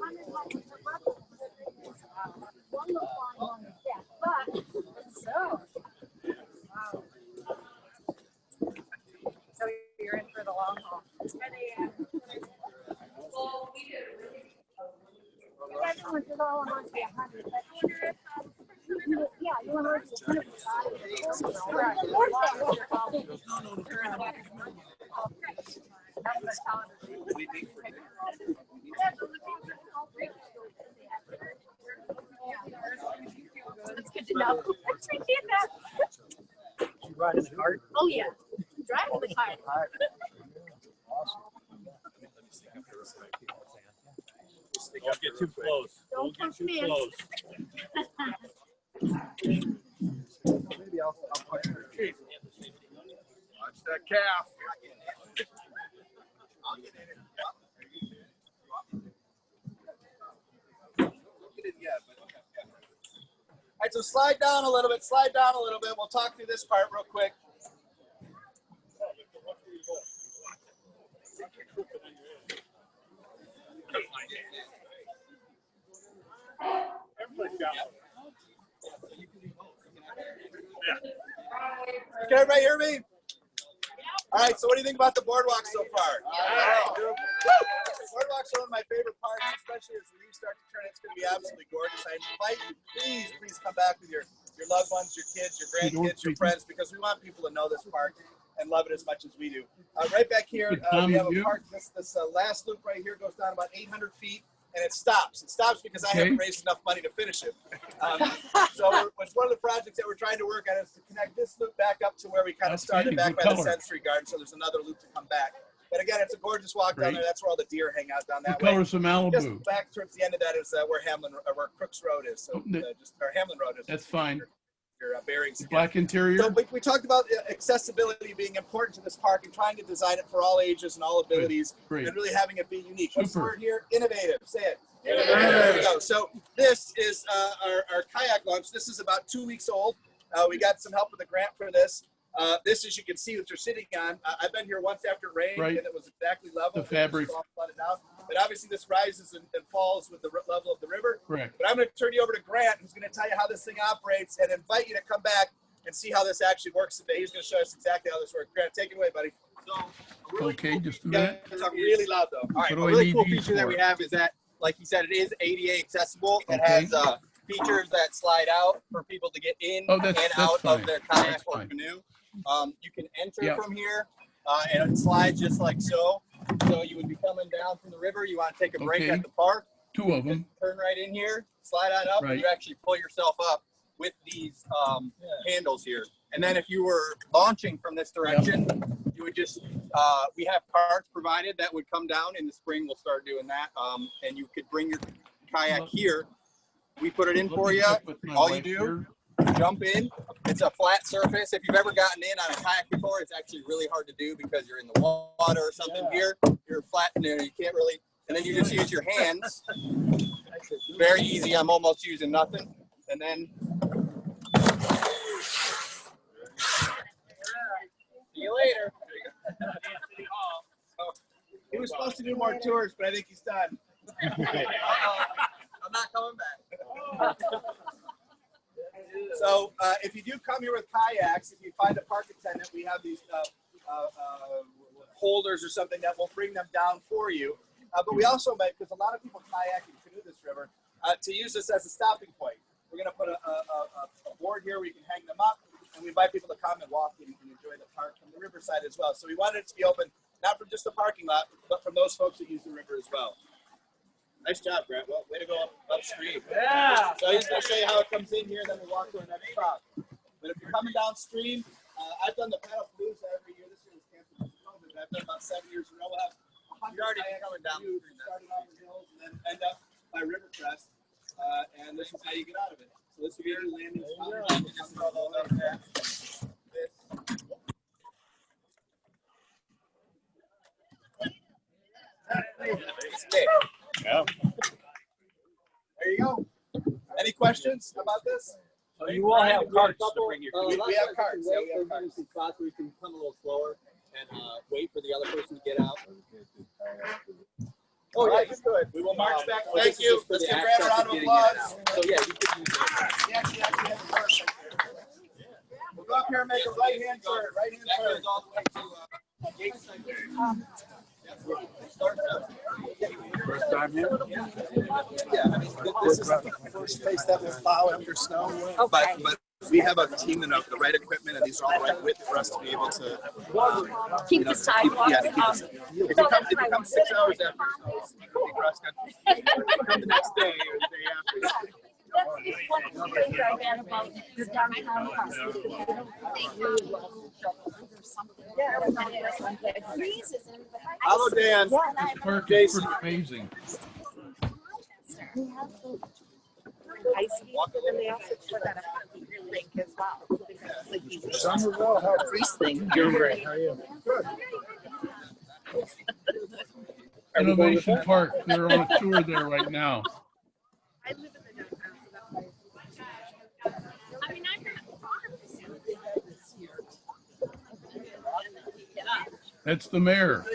So you're in for the long haul. Yeah, you want to That's good to know. I appreciate that. You ride in the cart? Oh yeah, driving the car. Don't get too close. Don't get too close. Maybe I'll punch your cheek. Watch that calf. All right, so slide down a little bit, slide down a little bit. We'll talk through this part real quick. Can everybody hear me? All right, so what do you think about the boardwalk so far? Boardwalks are one of my favorite parts, especially as the leaves start to turn. It's going to be absolutely gorgeous. I invite you, please come back with your loved ones, your kids, your grandkids, your friends, because we want people to know this park and love it as much as we do. Right back here, we have a park. This last loop right here goes down about 800 feet. And it stops. It stops because I haven't raised enough money to finish it. So it's one of the projects that we're trying to work on is to connect this loop back up to where we kind of started back by the Sensory Garden. So there's another loop to come back. But again, it's a gorgeous walk down there. That's where all the deer hang out down that way. Color some Malibu. Just back towards the end of that is where Crooks Road is. So or Hamlin Road is. That's fine. Your bearings. Black interior. So we talked about accessibility being important to this park and trying to design it for all ages and all abilities, and really having it be unique. What's the word here? Innovative. Say it. There we go. So this is our kayak launch. This is about 2 weeks old. We got some help with a grant for this. This, as you can see, that you're sitting on. I've been here once after it rained, and it was exactly level. The fabric. Flooded out. But obviously, this rises and falls with the level of the river. Correct. But I'm going to turn you over to Grant, who's going to tell you how this thing operates, and invite you to come back and see how this actually works today. He's going to show us exactly how this works. Grant, take it away, buddy. So, Okay, just a minute. Talk really loud, though. All right, What a do I really need cool these feature that for? we have is that, like you said, it is ADA accessible. It Okay. has features that slide out for people to get in and out of their kayak or canoe. You can enter from here, and it slides just like so. So you would be coming down from the river. You want to take a break at the park. 2 of them. Turn right in here, slide on up, and you actually pull yourself up with these handles here. And then if you were launching from this direction, you would just, we have carts provided that would come down. In the spring, we'll start doing that. And you could bring your kayak here. We put it in for you. All you do, jump in. It's a flat surface. If you've ever gotten in on a kayak before, it's actually really hard to do because you're in the water or something here. You're flat, you can't really, and then you just use your hands. Very easy. I'm almost using nothing. And then see you later. He was supposed to do more tours, but I think he's done. I'm not coming back. So if you do come here with kayaks, if you find a park attendant, we have these holders or something that will bring them down for you. But we also make, because a lot of people kayak and canoe this river, to use this as a stopping point. We're going to put a board here where you can hang them up, and we invite people to come and walk and enjoy the park from the riverside as well. So we wanted it to be open, not from just the parking lot, but from those folks that use the river as well. Nice job, Brett. Well, way to go upstream. Yeah. So he's going to show you how it comes in here, and then we'll walk to our next stop. But if you're coming downstream, I've done the paddle palooza every year. This year was canceled because of COVID, but I've done about 7 years in a row. We'll have 100 kayaks coming down, starting off the hills, and then end up by River Crest. And this is how you get out of it. So this is your landing spot. You just throw those up there. Yeah. There you go. Any questions about this? So you will have carts to bring your We have carts. Yeah, we have carts. Some spots where you can come a little slower and wait for the other person to get out. Oh, yeah, you could. We will march back. Thank you. Let's give Brad a round of applause. So, yeah, you could use it. We actually have a cart right there. We'll go up here and make a right-hand turn. Right-hand turn. That goes all the way to Gate Center. First time here? Yeah, I mean, this is the first place that will plow after snow. But we have a team and the right equipment, and these are all the right width for us to be able to Keep the sidewalk. If you come 6 hours after snow, you can be cross country. If you come the next day or the day after. That's one of the things I ran about the downtown house. Hello, Dan. This park is pretty amazing. Somerville, how priest thing? You're great. How are you? Good. Innovation Park, they're on a tour there right now. That's the mayor.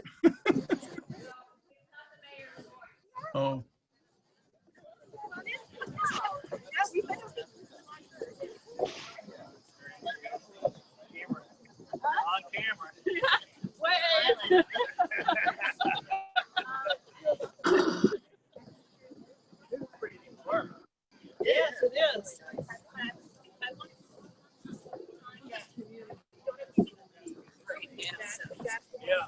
Oh. on camera. Wait. Yes, it is. Yeah.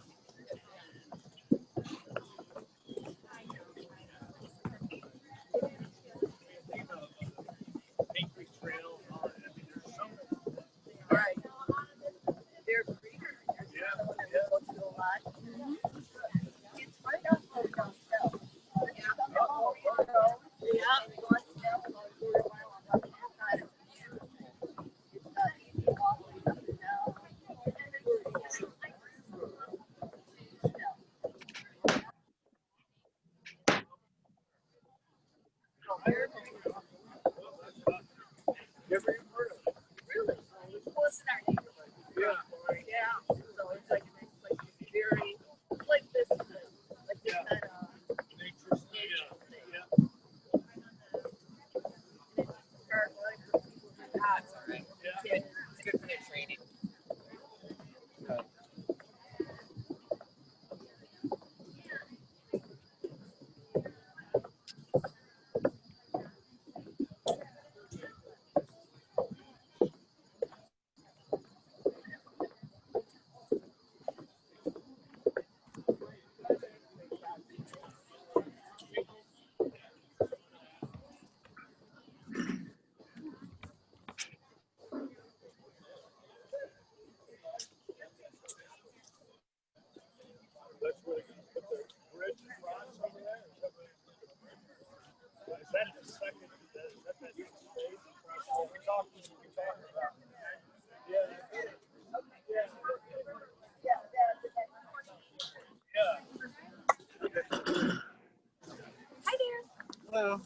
Hello.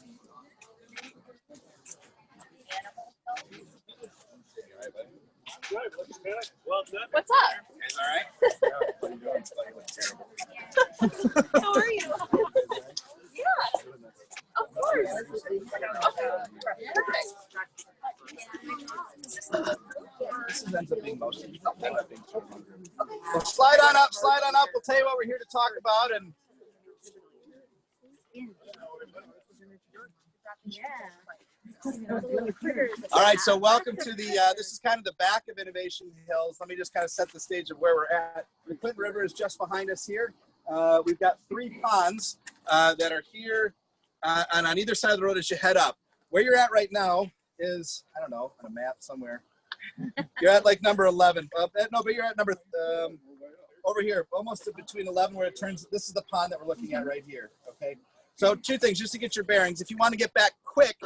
What's up? All right. How are you? Yeah. Of course. This ends up being most of the Well, slide on up. We'll tell you what we're here to talk about. And All right, so welcome to the, this is kind of the back of Innovation Hills. Let me just kind of set the stage of where we're at. The Clinton River is just behind us here. We've got 3 ponds that are here and on either side of the road as you head up. Where you're at right now is, I don't know, on a map somewhere. You're at like number 11. No, but you're at number, over here, almost between 11 where it turns. This is the pond that we're looking at right here, okay? So 2 things, just to get your bearings. If you want to get back quick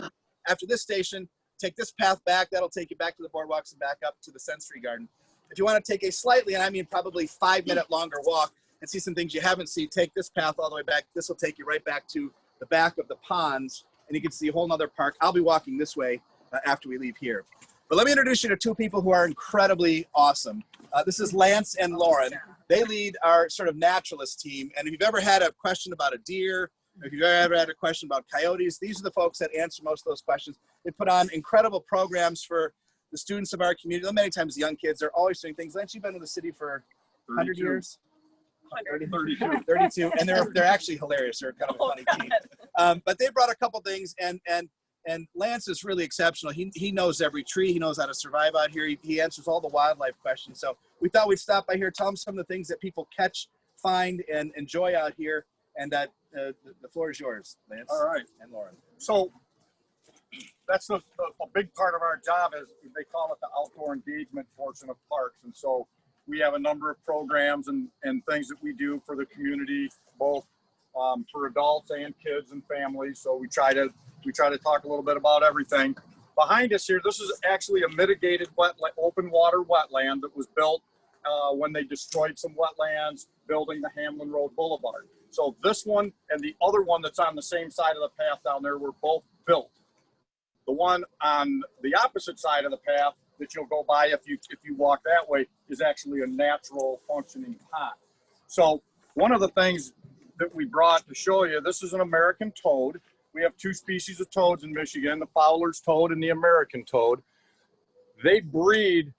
after this station, take this path back. That'll take you back to the boardwalks and back up to the sensory garden. If you want to take a slightly, and I mean probably 5-minute longer walk and see some things you haven't seen, take this path all the way back. This will take you right back to the back of the ponds, and you can see a whole nother park. I'll be walking this way after we leave here. But let me introduce you to 2 people who are incredibly awesome. This is Lance and Lauren. They lead our sort of naturalist team. And if you've ever had a question about a deer, or if you've ever had a question about coyotes, these are the folks that answer most of those questions. They put on incredible programs for the students of our community. Many times the young kids are always doing things. Lance, you've been in the city for 100 years? 32. And they're actually hilarious. They're kind of a funny team. But they brought a couple things, and Lance is really exceptional. He knows every tree. He knows how to survive out here. He answers all the wildlife questions. So we thought we'd stop by here, tell them some of the things that people catch, find, and enjoy out here. And that the floor is yours, Lance. All right. And Lauren. So that's a big part of our job, is they call it the outdoor engagement portion of parks. And so we have a number of programs and things that we do for the community, both for adults and kids and families. So we try to talk a little bit about everything. Behind us here, this is actually a mitigated open water wetland that was built when they destroyed some wetlands, building the Hamlin Road Boulevard. So this one and the other one that's on the same side of the path down there were both built. The one on the opposite side of the path that you'll go by if you walk that way is actually a natural functioning pond. So one of the things that we brought to show you, this is an American toad. We have 2 species of toads in Michigan, the Fowler's toad and the American toad. They breed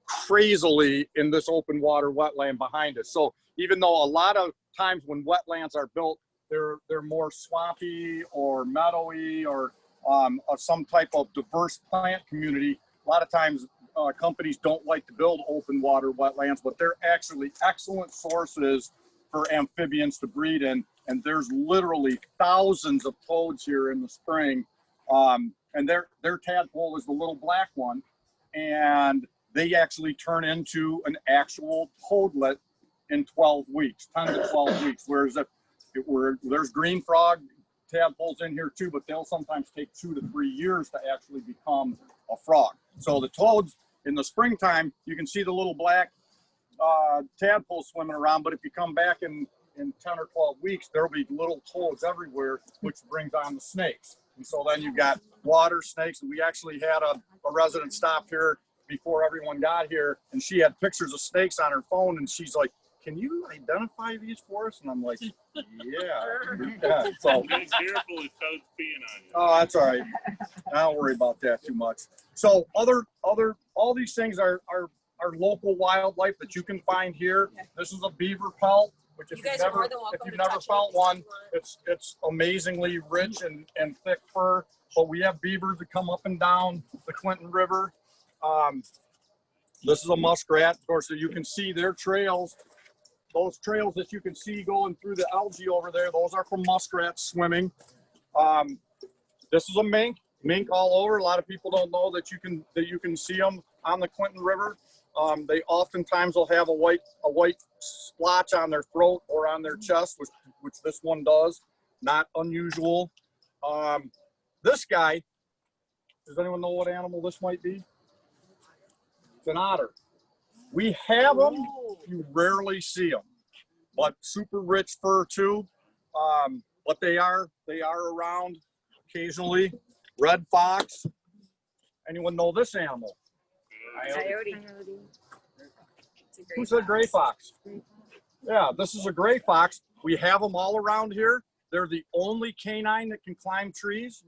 crazily in this open water wetland behind us. So even though a lot of times when wetlands are built, they're more swampy or meadowy or some type of diverse plant community, a lot of times companies don't like to build open water wetlands, but they're actually excellent sources for amphibians to breed in. And there's literally thousands of toads here in the spring. And their tadpole is the little black one. And they actually turn into an actual toadlet in 12 weeks, 10 to 12 weeks. Whereas there's green frog tadpoles in here too, but they'll sometimes take 2 to 3 years to actually become a frog. So the toads in the springtime, you can see the little black tadpoles swimming around, but if you come back in 10 or 12 weeks, there'll be little toads everywhere, which brings on the snakes. And so then you've got water snakes. And we actually had a resident stop here before everyone got here, and she had pictures of snakes on her phone, and she's like, "Can you identify these for us?" And I'm like, yeah. So be careful if toads peeing on you. Oh, that's all right. I don't worry about that too much. So all these things are local wildlife that you can find here. This is a beaver pelt, which if you've never felt one, it's amazingly rich and thick fur. But we have beavers that come up and down the Clinton River. This is a muskrat, of course, so you can see their trails. Those trails that you can see going through the algae over there, those are from muskrats swimming. This is a mink all over. A lot of people don't know that you can see them on the Clinton River. They oftentimes will have a white splotch on their throat or on their chest, which this one does. Not unusual. This guy, does anyone know what animal this might be? It's an otter. We have them, you rarely see them, but super rich fur too. But they are around occasionally. Red fox. Anyone know this animal? Coyote. Who said gray fox? Yeah, this is a gray fox. We have them all around here. They're the only canine that can climb trees.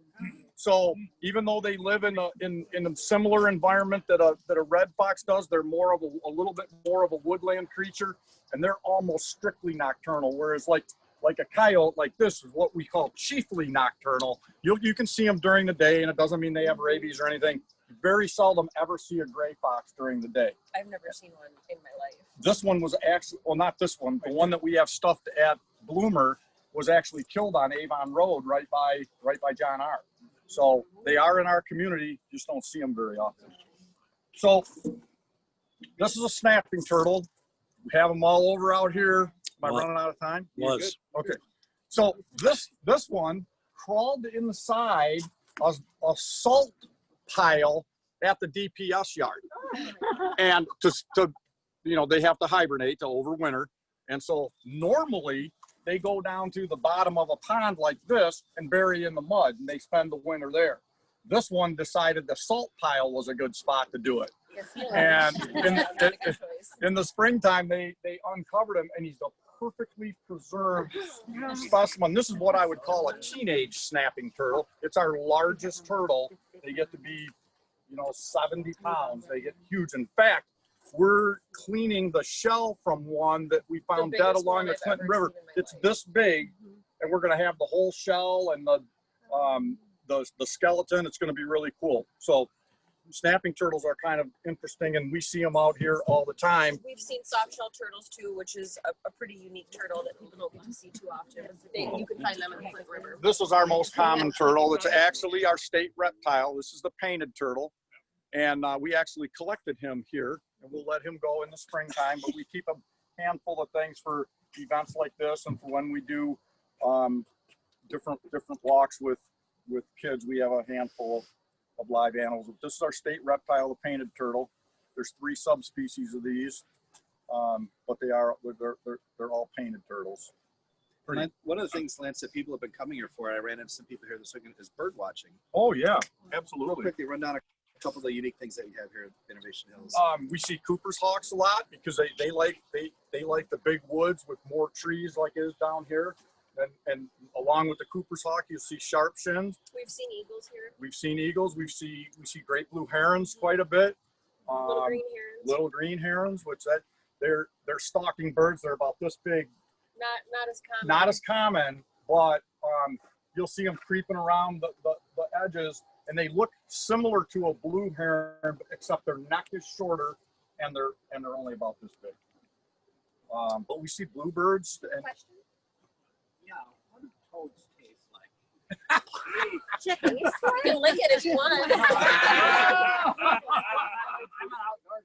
So even though they live in a similar environment that a red fox does, they're more of a little bit more of a woodland creature, and they're almost strictly nocturnal. Whereas like like a coyote like this is what we call chiefly nocturnal. You can see them during the day, and it doesn't mean they have rabies or anything. You very seldom ever see a gray fox during the day. I've never seen one in my life. This one was actually, well, not this one, the one that we have stuffed at Bloomer was actually killed on Avon Road right by John R. So they are in our community, just don't see them very often. So this is a snapping turtle. We have them all over out here. Am I running out of time? Was. Okay. So this one crawled inside a salt pile at the DPS yard. And to you know, they have to hibernate to overwinter. And so normally they go down to the bottom of a pond like this and bury in the mud, and they spend the winter there. This one decided the salt pile was a good spot to do it. And in the springtime, they uncovered him, and he's a perfectly preserved specimen. This is what I would call a teenage snapping turtle. It's our largest turtle. They get to be, you know, 70 pounds. They get huge. In fact, we're cleaning the shell from one that we found dead along the Clinton River. It's this big, and we're going to have the whole shell and the skeleton. It's going to be really cool. So snapping turtles are kind of interesting, and we see them out here all the time. We've seen soft-shell turtles too, which is a pretty unique turtle that people don't get to see too often. You can find them in the Clinton River. This is our most common turtle. It's actually our state reptile. This is the painted turtle, and we actually collected him here, and we'll let him go in the springtime, but we keep a handful of things for events like this, and for when we do different walks with kids. We have a handful of live animals. This is our state reptile, the painted turtle. There's 3 subspecies of these, but they're all painted turtles. One of the things, Lance, that people have been coming here for, I ran into some people here this weekend, is bird watching. Oh yeah, Real absolutely. quickly, run down a couple of the unique things that we have here at Innovation Hills. We see Cooper's hawks a lot because they like the big woods with more trees like is down here. And along with the Cooper's hawk, you see sharp shins. We've seen eagles here. We've seen eagles. We see great blue herons quite a bit. Little green herons. Little green herons, which they're stalking birds. They're about this big. Not as common. Not as common, but you'll see them creeping around the edges, and they look similar to a blue heron, except their neck is shorter, and they're only about this big. But we see bluebirds and. Yeah, what do toads taste like? Chicken. You can lick it if you want. I'm an outdoor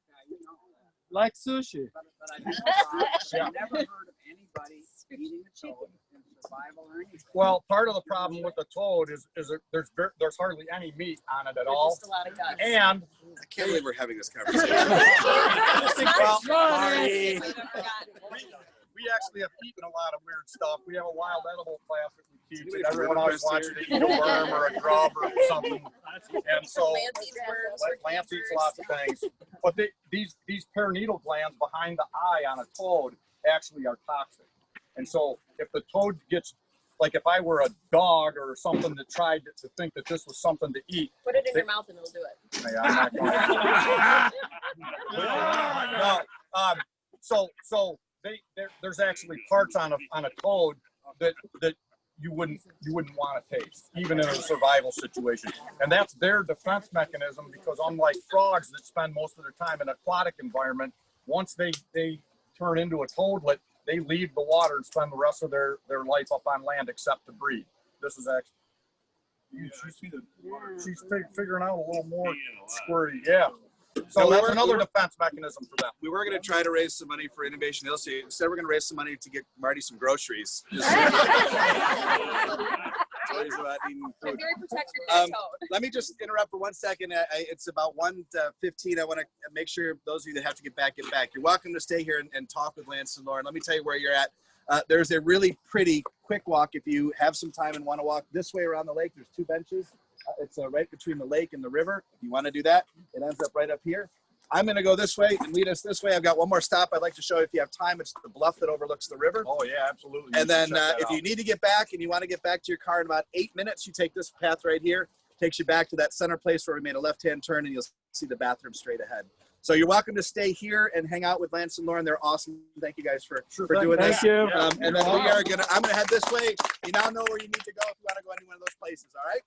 guy, you know that. Like sushi. But I've never heard of anybody eating a toad in survival or anything. Well, part of the problem with the toad is there's hardly any meat on it at all. Just a lot of guts. And I can't believe we're having this conversation. We actually have eaten a lot of weird stuff. We have a wild edible class that we teach, and everyone always wants you to eat a worm or a grub or something. And so Lance eats lots of things. But these perineal glands behind the eye on a toad actually are toxic. And so if the toad gets, like if I were a dog or something that tried to think that this was something to eat. Put it in your mouth and it'll do it. Yeah, I'm not going to. No, so there's actually parts on a toad that you wouldn't want to taste, even in a survival situation. And that's their defense mechanism, because unlike frogs that spend most of their time in an aquatic environment, once they turn into a toadlet, they leave the water and spend the rest of their life up on land except to breed. This is actually, she's figuring out a little more squirty. Yeah. So that's another defense mechanism for them. We were going to try to raise some money for Innovation Hills. So instead, we're going to raise some money to get Marty some groceries. Stories about eating food. I'm very protected by toad. Let me just interrupt for 1 second. It's about 1:15. I want to make sure those of you that have to get back. You're welcome to stay here and talk with Lance and Lauren. Let me tell you where you're at. There's a really pretty quick walk if you have some time and want to walk this way around the lake. There's 2 benches. It's right between the lake and the river. If you want to do that, it ends up right up here. I'm going to go this way and lead us this way. I've got one more stop I'd like to show you if you have time. It's the bluff that overlooks the river. Oh, yeah, absolutely. And then if you need to get back and you want to get back to your car in about 8 minutes, you take this path right here. Takes you back to that center place where we made a left-hand turn, and you'll see the bathroom straight ahead. So you're welcome to stay here and hang out with Lance and Lauren. They're awesome. Thank you guys for doing Thank this. you. And then I'm gonna head this way. You now know where you need to go if you want to go any one of those places. All right.